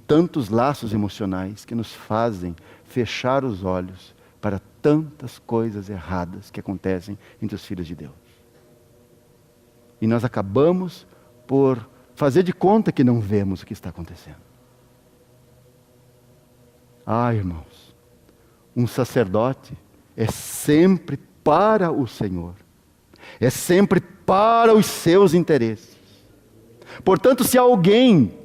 tantos laços emocionais que nos fazem fechar os olhos para tantas coisas erradas que acontecem entre os filhos de Deus. E nós acabamos por fazer de conta que não vemos o que está acontecendo. Ah, irmãos, um sacerdote é sempre para o Senhor. É sempre para os seus interesses. Portanto, se há alguém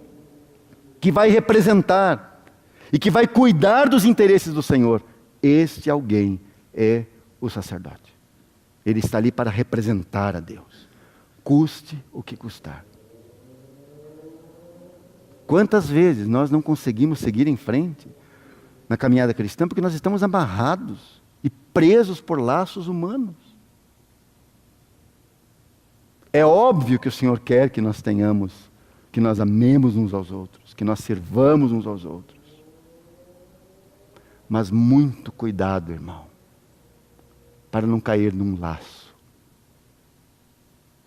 que vai representar e que vai cuidar dos interesses do Senhor, este alguém é o sacerdote. Ele está ali para representar a Deus, custe o que custar. Quantas vezes nós não conseguimos seguir em frente na caminhada cristã porque nós estamos amarrados e presos por laços humanos? É óbvio que o Senhor quer que nós tenhamos, que nós amemos uns aos outros, que nós sirvamos uns aos outros. Mas muito cuidado, irmão, para não cair num laço,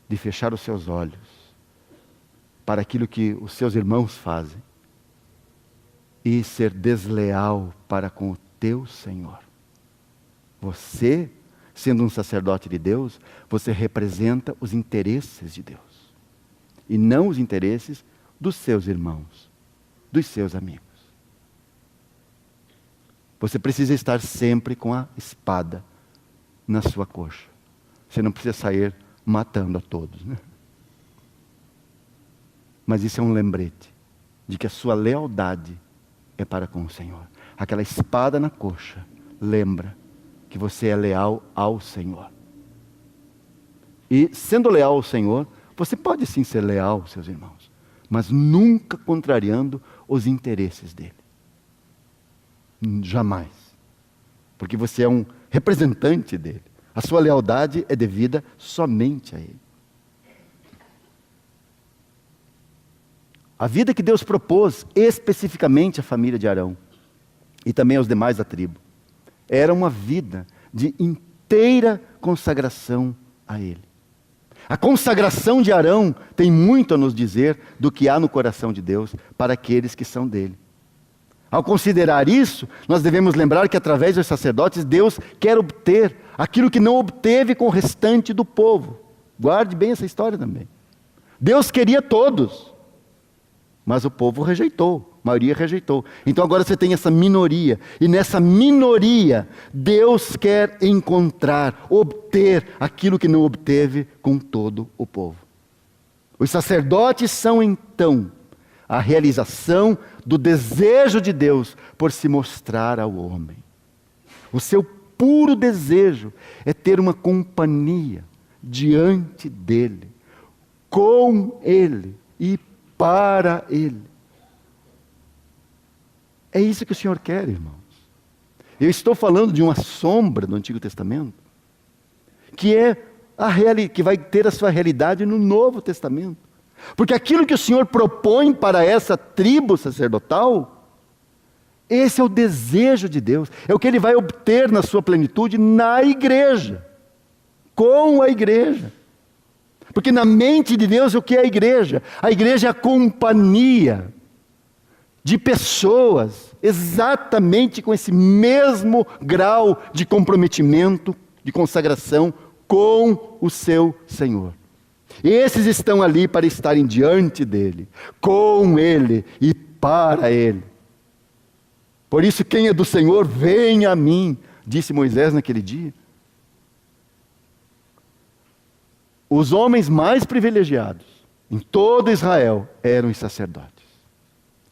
de fechar os seus olhos para aquilo que os seus irmãos fazem e ser desleal para com o teu Senhor. Você, sendo um sacerdote de Deus, você representa os interesses de Deus e não os interesses dos seus irmãos, dos seus amigos. Você precisa estar sempre com a espada na sua coxa. Você não precisa sair matando a todos, né? Mas isso é um lembrete de que a sua lealdade é para com o Senhor. Aquela espada na coxa lembra que você é leal ao Senhor. E sendo leal ao Senhor, você pode sim ser leal aos seus irmãos, mas nunca contrariando os interesses dele. Jamais. Porque você é um representante dele. A sua lealdade é devida somente a ele. A vida que Deus propôs especificamente à família de Arão e também aos demais da tribo era uma vida de inteira consagração a ele. A consagração de Arão tem muito a nos dizer do que há no coração de Deus para aqueles que são dele. Ao considerar isso, nós devemos lembrar que através dos sacerdotes, Deus quer obter aquilo que não obteve com o restante do povo. Guarde bem essa história também. Deus queria todos, mas o povo rejeitou, a maioria rejeitou. Então agora você tem essa minoria, e nessa minoria, Deus quer encontrar, obter aquilo que não obteve com todo o povo. Os sacerdotes são então a realização do desejo de Deus por se mostrar ao homem. O seu puro desejo é ter uma companhia diante dEle, com Ele e para Ele. É isso que o Senhor quer, irmãos. Eu estou falando de uma sombra do Antigo Testamento, que que vai ter a sua realidade no Novo Testamento. Porque aquilo que o Senhor propõe para essa tribo sacerdotal, esse é o desejo de Deus, é o que Ele vai obter na sua plenitude na igreja, com a igreja. Porque na mente de Deus, o que é a igreja? A igreja é a companhia de pessoas exatamente com esse mesmo grau de comprometimento, de consagração com o seu Senhor. Esses estão ali para estarem diante dEle, com Ele e para Ele. Por isso, quem é do Senhor, venha a mim, disse Moisés naquele dia. Os homens mais privilegiados em todo Israel eram os sacerdotes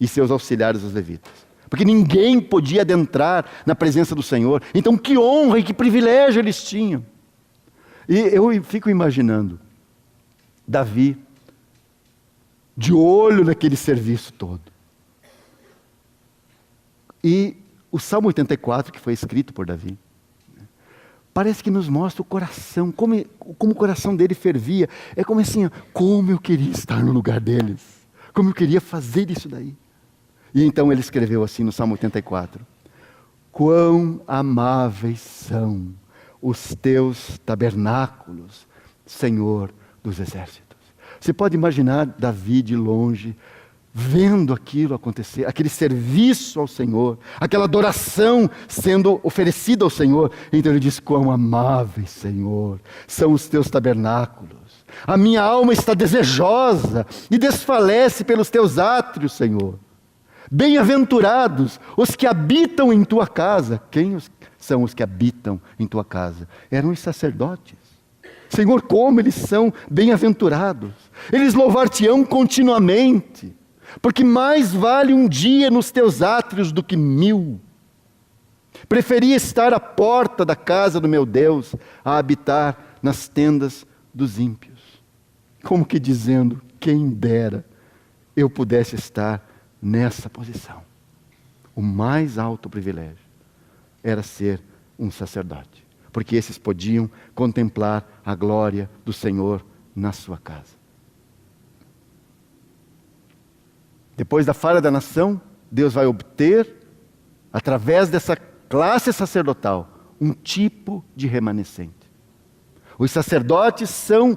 e seus auxiliares, os levitas. Porque ninguém podia adentrar na presença do Senhor. Então, que honra e que privilégio eles tinham. E eu fico imaginando Davi de olho naquele serviço todo. E o Salmo 84, que foi escrito por Davi, parece que nos mostra o coração, como o coração dele fervia. É como assim, como eu queria estar no lugar deles, como eu queria fazer isso daí. E então ele escreveu assim no Salmo 84: quão amáveis são os teus tabernáculos, Senhor dos exércitos. Você pode imaginar Davi de longe, vendo aquilo acontecer, aquele serviço ao Senhor, aquela adoração sendo oferecida ao Senhor. Então ele diz: quão amáveis, Senhor, são os teus tabernáculos. A minha alma está desejosa e desfalece pelos teus átrios, Senhor. Bem-aventurados os que habitam em tua casa. Quem são os que habitam em tua casa? Eram os sacerdotes. Senhor, como eles são bem-aventurados. Eles louvar-te-ão continuamente, porque mais vale um dia nos teus átrios do que 1000. Preferia estar à porta da casa do meu Deus a habitar nas tendas dos ímpios. Como que dizendo, quem dera eu pudesse estar nessa posição. O mais alto privilégio era ser um sacerdote, porque esses podiam contemplar a glória do Senhor na sua casa. Depois da falha da nação, Deus vai obter, através dessa classe sacerdotal, um tipo de remanescente. Os sacerdotes são,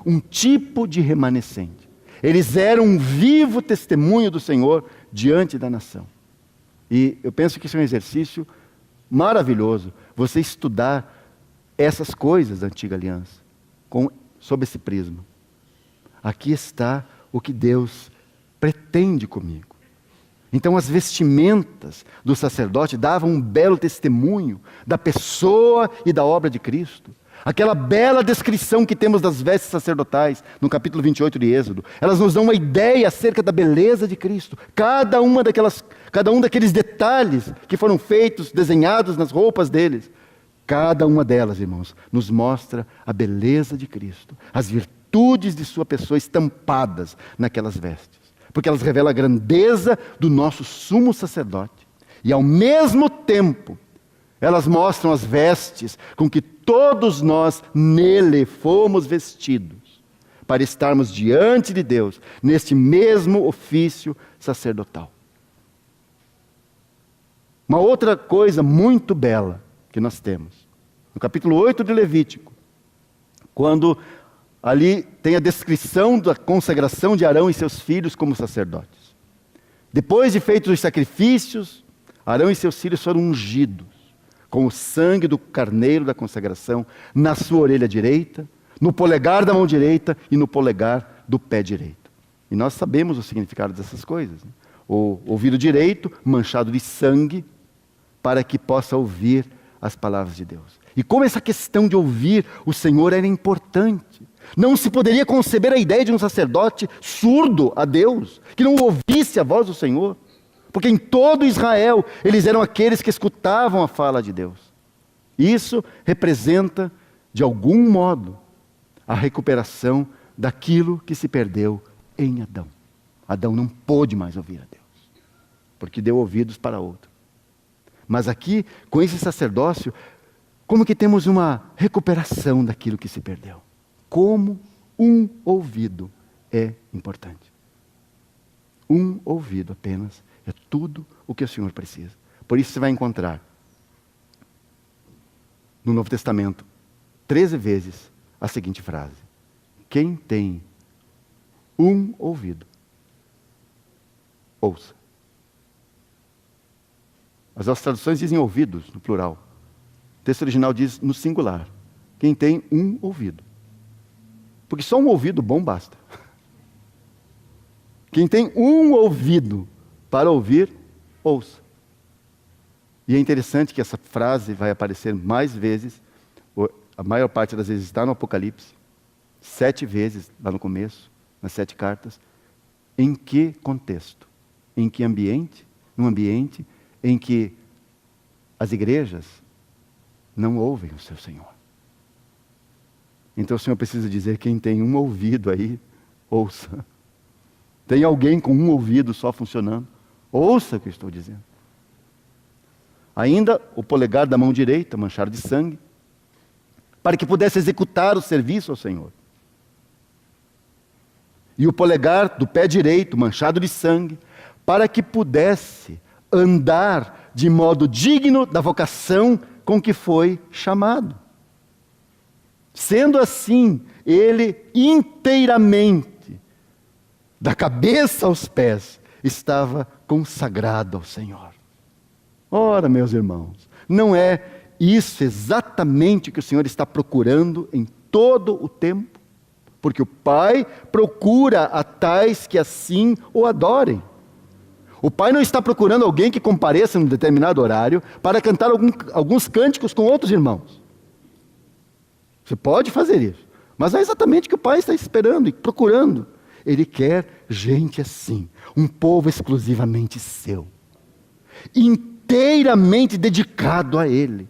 um tipo de remanescente. Eles eram um vivo testemunho do Senhor diante da nação. E eu penso que isso é um exercício maravilhoso, você estudar essas coisas da antiga aliança, sob esse prisma. Aqui está o que Deus pretende comigo. Então as vestimentas do sacerdote davam um belo testemunho da pessoa e da obra de Cristo. Aquela bela descrição que temos das vestes sacerdotais, no capítulo 28 de Êxodo, elas nos dão uma ideia acerca da beleza de Cristo. Cada um daqueles detalhes que foram feitos, desenhados nas roupas deles, cada uma delas, irmãos, nos mostra a beleza de Cristo, as virtudes de sua pessoa estampadas naquelas vestes, porque elas revelam a grandeza do nosso sumo sacerdote, e ao mesmo tempo, elas mostram as vestes com que todos nós nele fomos vestidos, para estarmos diante de Deus, neste mesmo ofício sacerdotal. Uma outra coisa muito bela que nós temos, no capítulo 8 de Levítico, quando ali tem a descrição da consagração de Arão e seus filhos como sacerdotes. Depois de feitos os sacrifícios, Arão e seus filhos foram ungidos com o sangue do carneiro da consagração na sua orelha direita, no polegar da mão direita e no polegar do pé direito. E nós sabemos o significado dessas coisas, né? O ouvido direito manchado de sangue, para que possa ouvir as palavras de Deus. E como essa questão de ouvir o Senhor era importante. Não se poderia conceber a ideia de um sacerdote surdo a Deus, que não ouvisse a voz do Senhor. Porque em todo Israel, eles eram aqueles que escutavam a fala de Deus. Isso representa, de algum modo, a recuperação daquilo que se perdeu em Adão. Adão não pôde mais ouvir a Deus, porque deu ouvidos para outro. Mas aqui, com esse sacerdócio, como que temos uma recuperação daquilo que se perdeu? Como um ouvido é importante. Um ouvido apenas é tudo o que o Senhor precisa. Por isso você vai encontrar no Novo Testamento 13 vezes a seguinte frase: quem tem um ouvido, ouça. As nossas traduções dizem ouvidos, no plural. O texto original diz no singular: quem tem um ouvido. Porque só um ouvido bom basta. Quem tem um ouvido para ouvir, ouça. E é interessante que essa frase vai aparecer mais vezes, a maior parte das vezes está no Apocalipse, 7 vezes lá no começo, nas 7 cartas. Em que contexto? Em que ambiente? Num ambiente em que as igrejas não ouvem o seu Senhor. Então o Senhor precisa dizer: quem tem um ouvido aí, ouça. Tem alguém com um ouvido só funcionando? Ouça o que eu estou dizendo. Ainda o polegar da mão direita, manchado de sangue, para que pudesse executar o serviço ao Senhor. E o polegar do pé direito, manchado de sangue, para que pudesse andar de modo digno da vocação com que foi chamado. Sendo assim, ele inteiramente, da cabeça aos pés, estava consagrado ao Senhor. Ora, meus irmãos, não é isso exatamente o que o Senhor está procurando em todo o tempo? Porque o Pai procura a tais que assim o adorem. O Pai não está procurando alguém que compareça em um determinado horário para cantar alguns cânticos com outros irmãos. Você pode fazer isso, mas não é exatamente o que o Pai está esperando e procurando. Ele quer gente assim, um povo exclusivamente seu, inteiramente dedicado a Ele.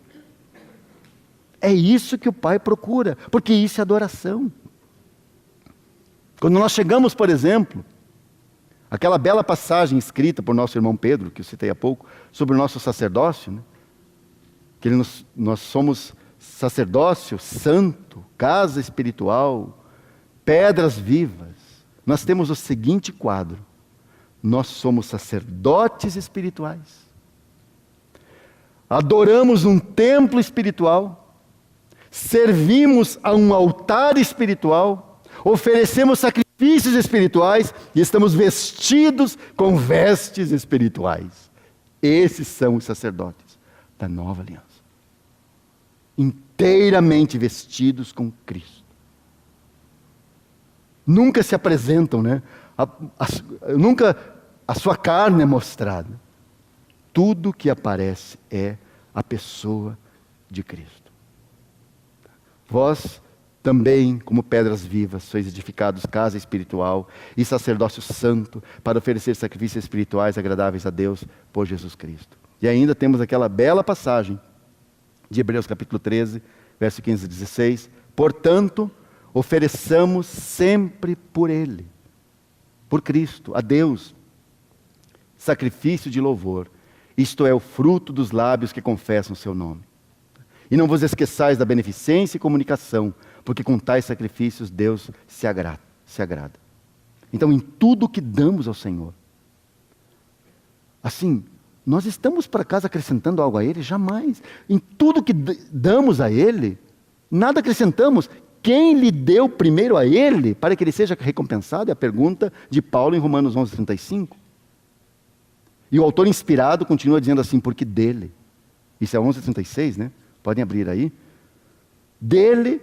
É isso que o Pai procura, porque isso é adoração. Quando nós chegamos, por exemplo, aquela bela passagem escrita por nosso irmão Pedro, que eu citei há pouco, sobre o nosso sacerdócio, né? Que nós somos sacerdócio santo, casa espiritual, pedras vivas. Nós temos o seguinte quadro: nós somos sacerdotes espirituais, adoramos um templo espiritual, servimos a um altar espiritual, oferecemos sacrifícios espirituais e estamos vestidos com vestes espirituais. Esses são os sacerdotes da nova aliança, inteiramente vestidos com Cristo. Nunca se apresentam, né? Nunca a sua carne é mostrada. Tudo que aparece é a pessoa de Cristo. Vós também, como pedras vivas, sois edificados casa espiritual e sacerdócio santo, para oferecer sacrifícios espirituais agradáveis a Deus por Jesus Cristo. E ainda temos aquela bela passagem de Hebreus capítulo 13, verso 15 e 16. Portanto, ofereçamos sempre por Ele, por Cristo, a Deus, sacrifício de louvor, isto é, o fruto dos lábios que confessam o seu nome. E não vos esqueçais da beneficência e comunicação, porque com tais sacrifícios Deus se agrada. Então, em tudo que damos ao Senhor, assim, nós estamos para casa acrescentando algo a Ele? Jamais. Em tudo que damos a Ele, nada acrescentamos. Quem lhe deu primeiro a Ele, para que Ele seja recompensado? É a pergunta de Paulo em Romanos 11:35. E o autor inspirado continua dizendo assim: porque dele. Isso é 11:36, né? Podem abrir aí. Dele,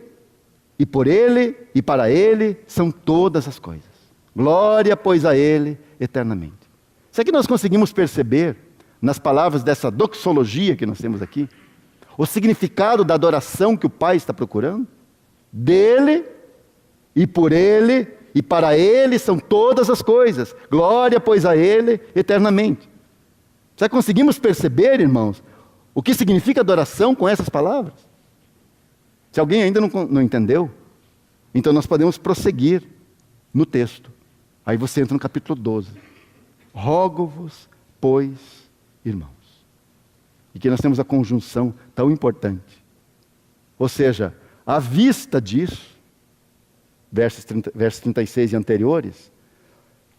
e por Ele, e para Ele, são todas as coisas. Glória, pois, a Ele eternamente. Isso aqui nós conseguimos perceber, nas palavras dessa doxologia que nós temos aqui, o significado da adoração que o Pai está procurando. Dele, e por Ele, e para Ele são todas as coisas. Glória, pois, a Ele eternamente. Já conseguimos perceber, irmãos, o que significa adoração com essas palavras. Se alguém ainda não entendeu, então nós podemos prosseguir no texto. Aí você entra no capítulo 12. Rogo-vos, pois, irmãos. E que nós temos a conjunção tão importante. Ou seja, à vista disso, versos 36 e anteriores,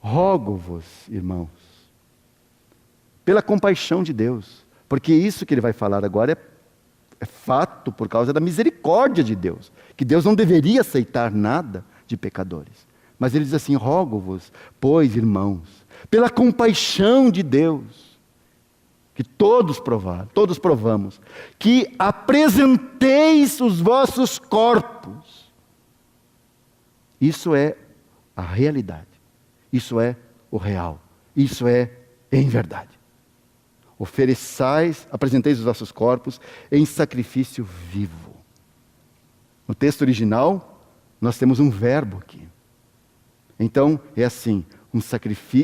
rogo-vos, irmãos, pela compaixão de Deus, porque isso que ele vai falar agora é fato por causa da misericórdia de Deus, que Deus não deveria aceitar nada de pecadores. Mas ele diz assim, rogo-vos, pois, irmãos, pela compaixão de Deus, que todos provamos, que apresenteis os vossos corpos. Isso é a realidade. Isso é o real. Isso é em verdade. Apresenteis os vossos corpos em sacrifício vivo. No texto original, nós temos um verbo aqui. Então, é assim,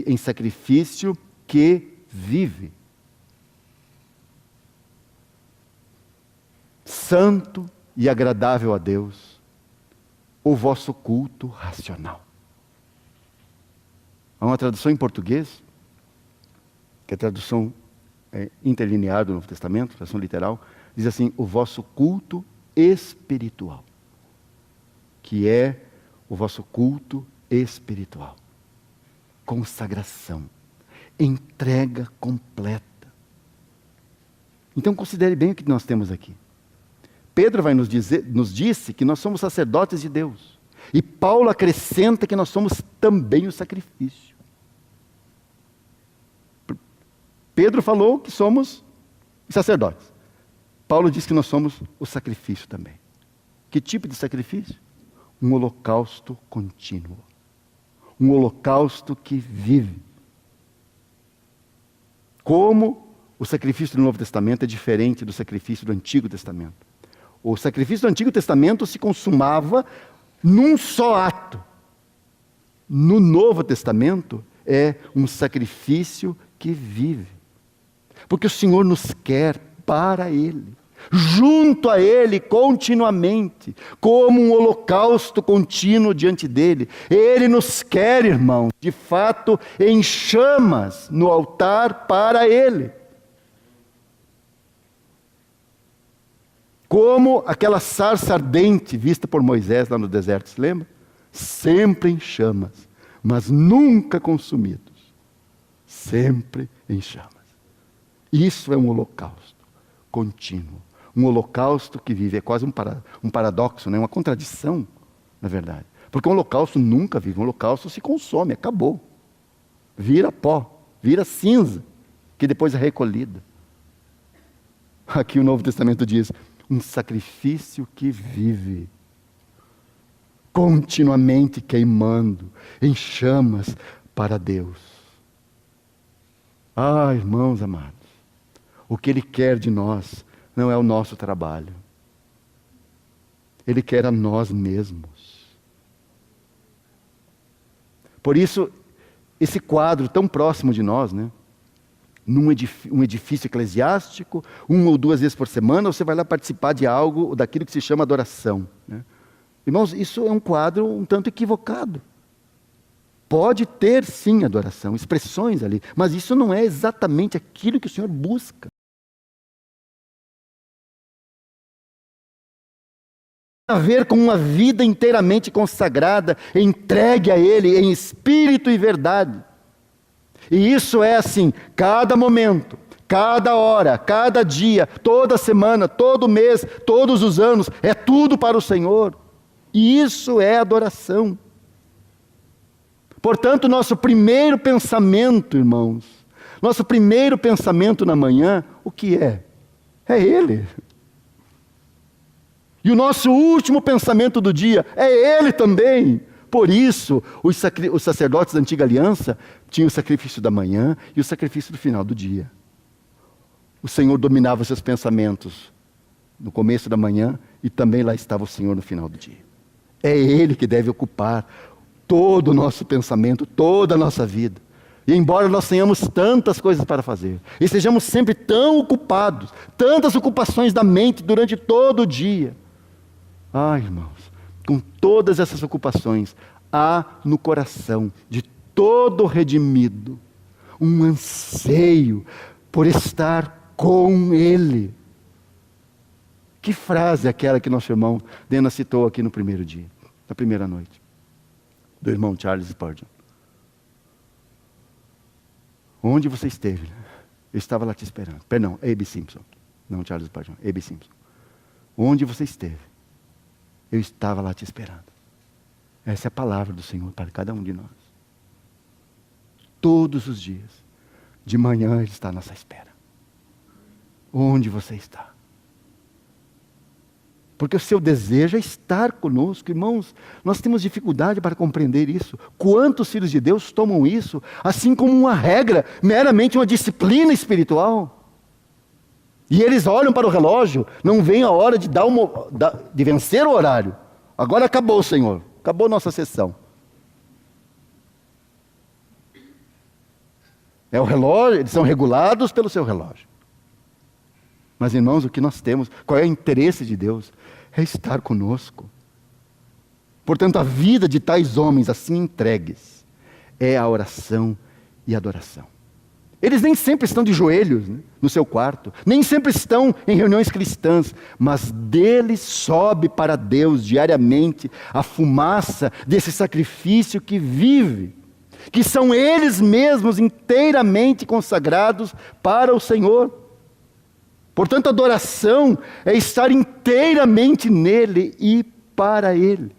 em sacrifício que vive. Santo e agradável a Deus, o vosso culto racional. Há uma tradução em português, que é a tradução interlinear do Novo Testamento, tradução literal, diz assim, o vosso culto espiritual, que é o vosso culto espiritual. Consagração, entrega completa. Então considere bem o que nós temos aqui. Pedro nos disse que nós somos sacerdotes de Deus. E Paulo acrescenta que nós somos também o sacrifício. Pedro falou que somos sacerdotes. Paulo diz que nós somos o sacrifício também. Que tipo de sacrifício? Um holocausto contínuo. Um holocausto que vive. Como o sacrifício do Novo Testamento é diferente do sacrifício do Antigo Testamento. O sacrifício do Antigo Testamento se consumava num só ato. No Novo Testamento é um sacrifício que vive. Porque o Senhor nos quer para Ele, junto a Ele continuamente, como um holocausto contínuo diante dEle. Ele nos quer, irmãos, de fato, em chamas no altar para Ele. Como aquela sarça ardente vista por Moisés lá no deserto, se lembra? Sempre em chamas, mas nunca consumidos. Sempre em chamas. Isso é um holocausto contínuo. Um holocausto que vive. É quase um paradoxo, né? Uma contradição, na verdade. Porque um holocausto nunca vive. Um holocausto se consome, acabou. Vira pó, vira cinza, que depois é recolhida. Aqui o Novo Testamento diz, um sacrifício que vive, continuamente queimando, em chamas para Deus. Ah, irmãos amados, o que Ele quer de nós não é o nosso trabalho. Ele quer a nós mesmos. Por isso, esse quadro tão próximo de nós, né? Num edifício eclesiástico, 1 ou 2 vezes por semana, você vai lá participar de algo, daquilo que se chama adoração, né? Irmãos, isso é um quadro um tanto equivocado. Pode ter sim adoração, expressões ali, mas isso não é exatamente aquilo que o Senhor busca. Tem a ver com uma vida inteiramente consagrada, entregue a Ele em espírito e verdade. E isso é assim, cada momento, cada hora, cada dia, toda semana, todo mês, todos os anos, é tudo para o Senhor. E isso é adoração. Portanto, nosso primeiro pensamento, irmãos, nosso primeiro pensamento na manhã, o que é? É Ele. E o nosso último pensamento do dia é Ele também. Por isso, os sacerdotes da antiga aliança tinham o sacrifício da manhã e o sacrifício do final do dia. O Senhor dominava seus pensamentos no começo da manhã e também lá estava o Senhor no final do dia. É Ele que deve ocupar todo o nosso pensamento, toda a nossa vida. E embora nós tenhamos tantas coisas para fazer, e estejamos sempre tão ocupados, tantas ocupações da mente durante todo o dia, irmãos, com todas essas ocupações, há no coração de todo redimido um anseio por estar com Ele. Que frase é aquela que nosso irmão Dena citou aqui no primeiro dia, na primeira noite, do irmão Charles Spurgeon. Onde você esteve? Eu estava lá te esperando. Perdão, A.B. Simpson. Não Charles Spurgeon, A.B. Simpson. Onde você esteve? Eu estava lá te esperando. Essa é a palavra do Senhor para cada um de nós. Todos os dias, de manhã Ele está à nossa espera. Onde você está? Porque o seu desejo é estar conosco. Irmãos, nós temos dificuldade para compreender isso. Quantos filhos de Deus tomam isso assim como uma regra, meramente uma disciplina espiritual? E eles olham para o relógio, não vem a hora de de vencer o horário. Agora acabou, Senhor. Acabou nossa sessão. É o relógio, eles são regulados pelo seu relógio. Mas, irmãos, o que nós temos, qual é o interesse de Deus? É estar conosco. Portanto, a vida de tais homens assim entregues é a oração e a adoração. Eles nem sempre estão de joelhos, né, no seu quarto, nem sempre estão em reuniões cristãs, mas deles sobe para Deus diariamente a fumaça desse sacrifício que vive, que são eles mesmos inteiramente consagrados para o Senhor. Portanto, a adoração é estar inteiramente nele e para ele.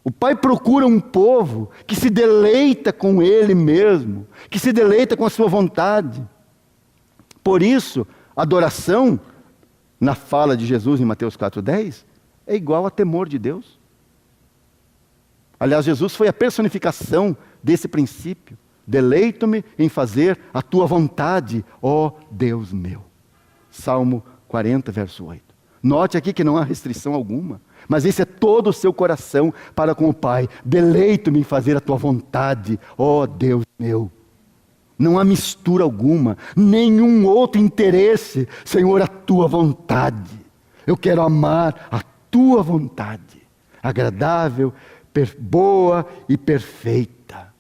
O Pai procura um povo que se deleita com Ele mesmo, que se deleita com a sua vontade. Por isso, adoração, na fala de Jesus em Mateus 4,10, é igual a temor de Deus. Aliás, Jesus foi a personificação desse princípio. Deleito-me em fazer a tua vontade, ó Deus meu. Salmo 40, verso 8. Note aqui que não há restrição alguma, mas esse é todo o seu coração para com o Pai. Deleito-me em fazer a tua vontade, ó Deus meu. Não há mistura alguma, nenhum outro interesse, Senhor, a tua vontade. Eu quero amar a tua vontade, agradável, boa e perfeita.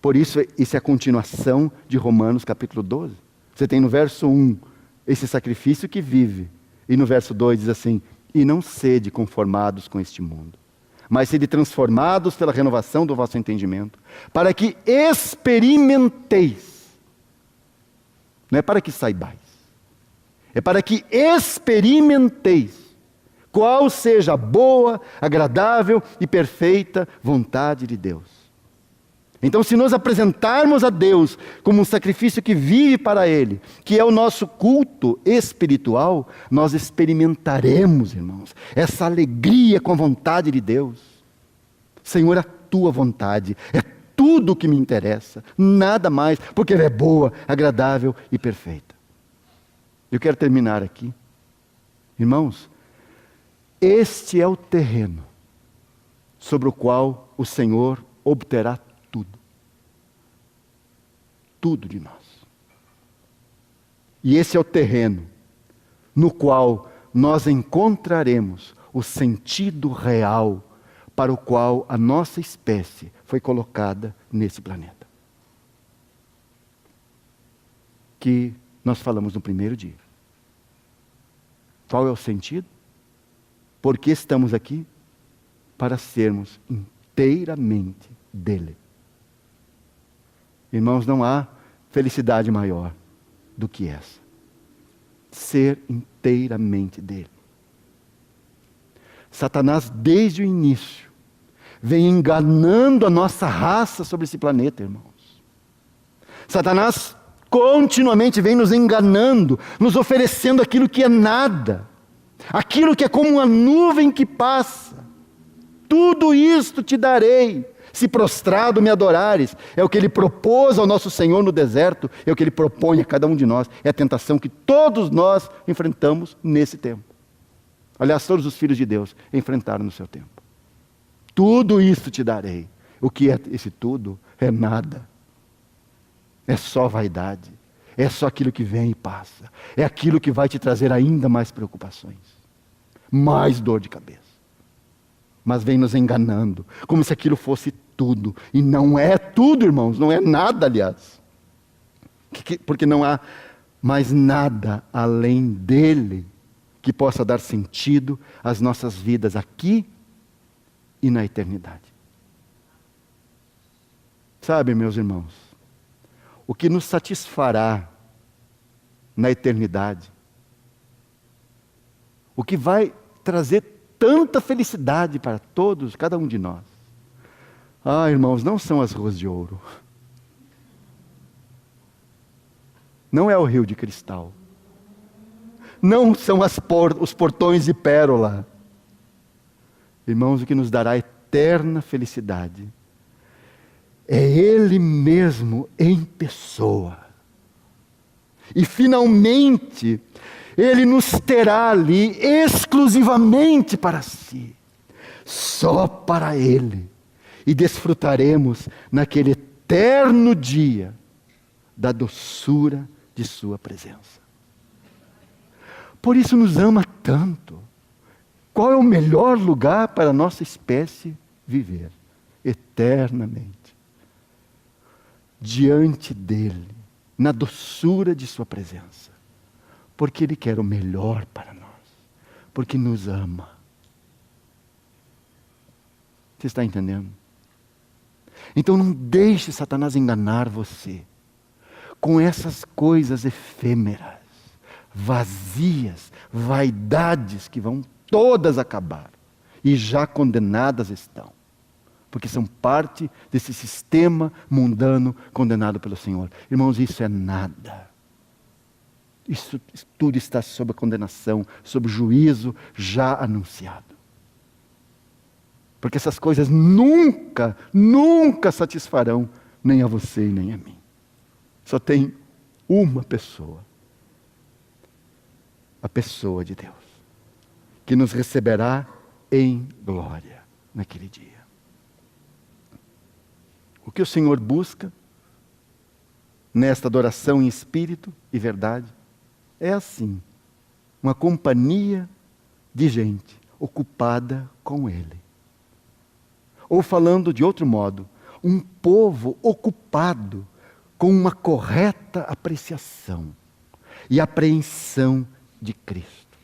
Por isso, isso é a continuação de Romanos capítulo 12. Você tem no verso 1, esse sacrifício que vive. E no verso 2 diz assim, e não sede conformados com este mundo, mas sede transformados pela renovação do vosso entendimento, para que experimenteis. Não é para que saibais. É para que experimenteis qual seja a boa, agradável e perfeita vontade de Deus. Então, se nós apresentarmos a Deus como um sacrifício que vive para Ele, que é o nosso culto espiritual, nós experimentaremos, irmãos, essa alegria com a vontade de Deus. Senhor, a tua vontade é tudo o que me interessa, nada mais, porque ela é boa, agradável e perfeita. Eu quero terminar aqui. Irmãos, este é o terreno sobre o qual o Senhor obterá tudo de nós. E esse é o terreno no qual nós encontraremos o sentido real para o qual a nossa espécie foi colocada nesse planeta. Que nós falamos no primeiro dia. Qual é o sentido? Porque estamos aqui para sermos inteiramente dele. Irmãos, não há felicidade maior do que essa. Ser inteiramente dele. Satanás, desde o início, vem enganando a nossa raça sobre esse planeta, irmãos. Satanás continuamente vem nos enganando, nos oferecendo aquilo que é nada, aquilo que é como uma nuvem que passa. Tudo isto te darei, se prostrado me adorares. É o que ele propôs ao nosso Senhor no deserto, é o que ele propõe a cada um de nós. É a tentação que todos nós enfrentamos nesse tempo. Aliás, todos os filhos de Deus enfrentaram no seu tempo. Tudo isso te darei. O que é esse tudo? É nada. É só vaidade. É só aquilo que vem e passa. É aquilo que vai te trazer ainda mais preocupações. Mais dor de cabeça. Mas vem nos enganando. Como se aquilo fosse tudo. E não é tudo, irmãos. Não é nada, aliás. Porque não há mais nada além dele que possa dar sentido às nossas vidas aqui e na eternidade. Sabe, meus irmãos, o que nos satisfará na eternidade, o que vai trazer tanta felicidade para todos, cada um de nós. Irmãos, não são as ruas de ouro. Não é o rio de cristal. Não são os portões de pérola. Irmãos, o que nos dará eterna felicidade é Ele mesmo em pessoa. E finalmente, Ele nos terá ali exclusivamente para si. Só para Ele. E desfrutaremos naquele eterno dia da doçura de sua presença. Por isso nos ama tanto. Qual é o melhor lugar para a nossa espécie viver? Eternamente. Diante dEle, na doçura de sua presença. Porque Ele quer o melhor para nós. Porque nos ama. Você está entendendo? Então não deixe Satanás enganar você com essas coisas efêmeras, vazias, vaidades que vão todas acabar e já condenadas estão, porque são parte desse sistema mundano condenado pelo Senhor. Irmãos, isso é nada. Isso tudo está sob a condenação, sob o juízo já anunciado. Porque essas coisas nunca, nunca satisfarão nem a você e nem a mim. Só tem uma pessoa. A pessoa de Deus. Que nos receberá em glória naquele dia. O que o Senhor busca nesta adoração em espírito e verdade é assim. Uma companhia de gente ocupada com Ele. Ou falando de outro modo, um povo ocupado com uma correta apreciação e apreensão de Cristo.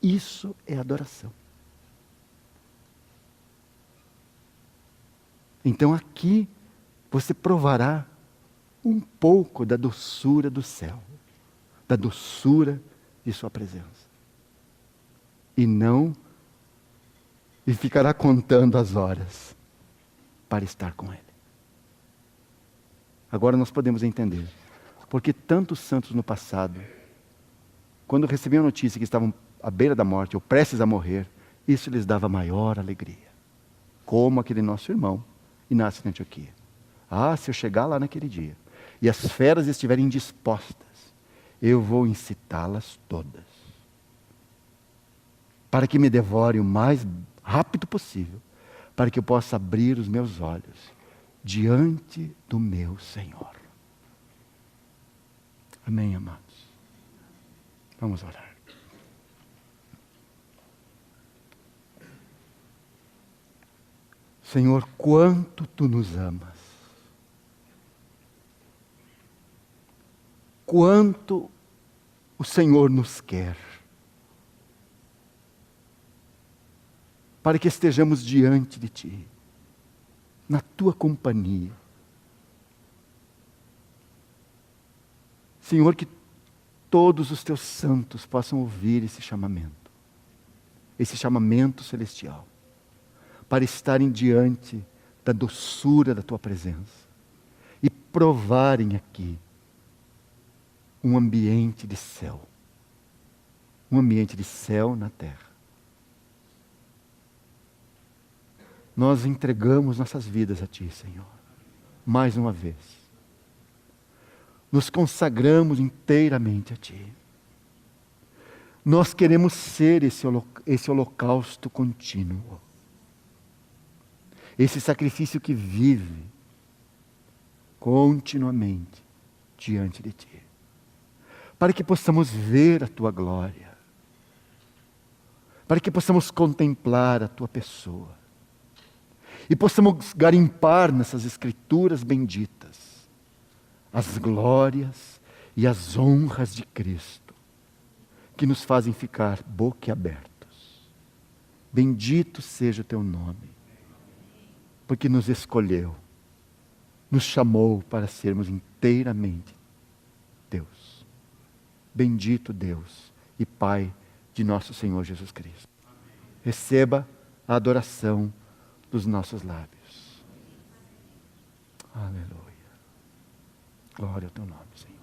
Isso é adoração. Então aqui você provará um pouco da doçura do céu, da doçura de sua presença. E ficará contando as horas para estar com Ele. Agora nós podemos entender porque tantos santos no passado, quando recebiam a notícia que estavam à beira da morte ou prestes a morrer, isso lhes dava maior alegria. Como aquele nosso irmão, Inácio de Antioquia. Se eu chegar lá naquele dia e as feras estiverem dispostas, eu vou incitá-las todas para que me devorem o mais rápido possível, para que eu possa abrir os meus olhos diante do meu Senhor. Amém, amados? Vamos orar. Senhor, quanto Tu nos amas. Quanto o Senhor nos quer. Para que estejamos diante de Ti, na Tua companhia. Senhor, que todos os Teus santos possam ouvir esse chamamento celestial, para estarem diante da doçura da Tua presença e provarem aqui um ambiente de céu na terra. Nós entregamos nossas vidas a Ti, Senhor, mais uma vez. Nos consagramos inteiramente a Ti. Nós queremos ser esse holocausto contínuo. esse sacrifício que vive continuamente diante de Ti, para que possamos ver a Tua glória, para que possamos contemplar a Tua pessoa, e possamos garimpar nessas Escrituras benditas as glórias e as honras de Cristo, que nos fazem ficar boquiabertos. Bendito seja o Teu nome, porque nos escolheu, nos chamou para sermos inteiramente Deus. Bendito Deus e Pai de nosso Senhor Jesus Cristo. Receba a adoração dos nossos lábios. Aleluia. Glória ao Teu nome, Senhor.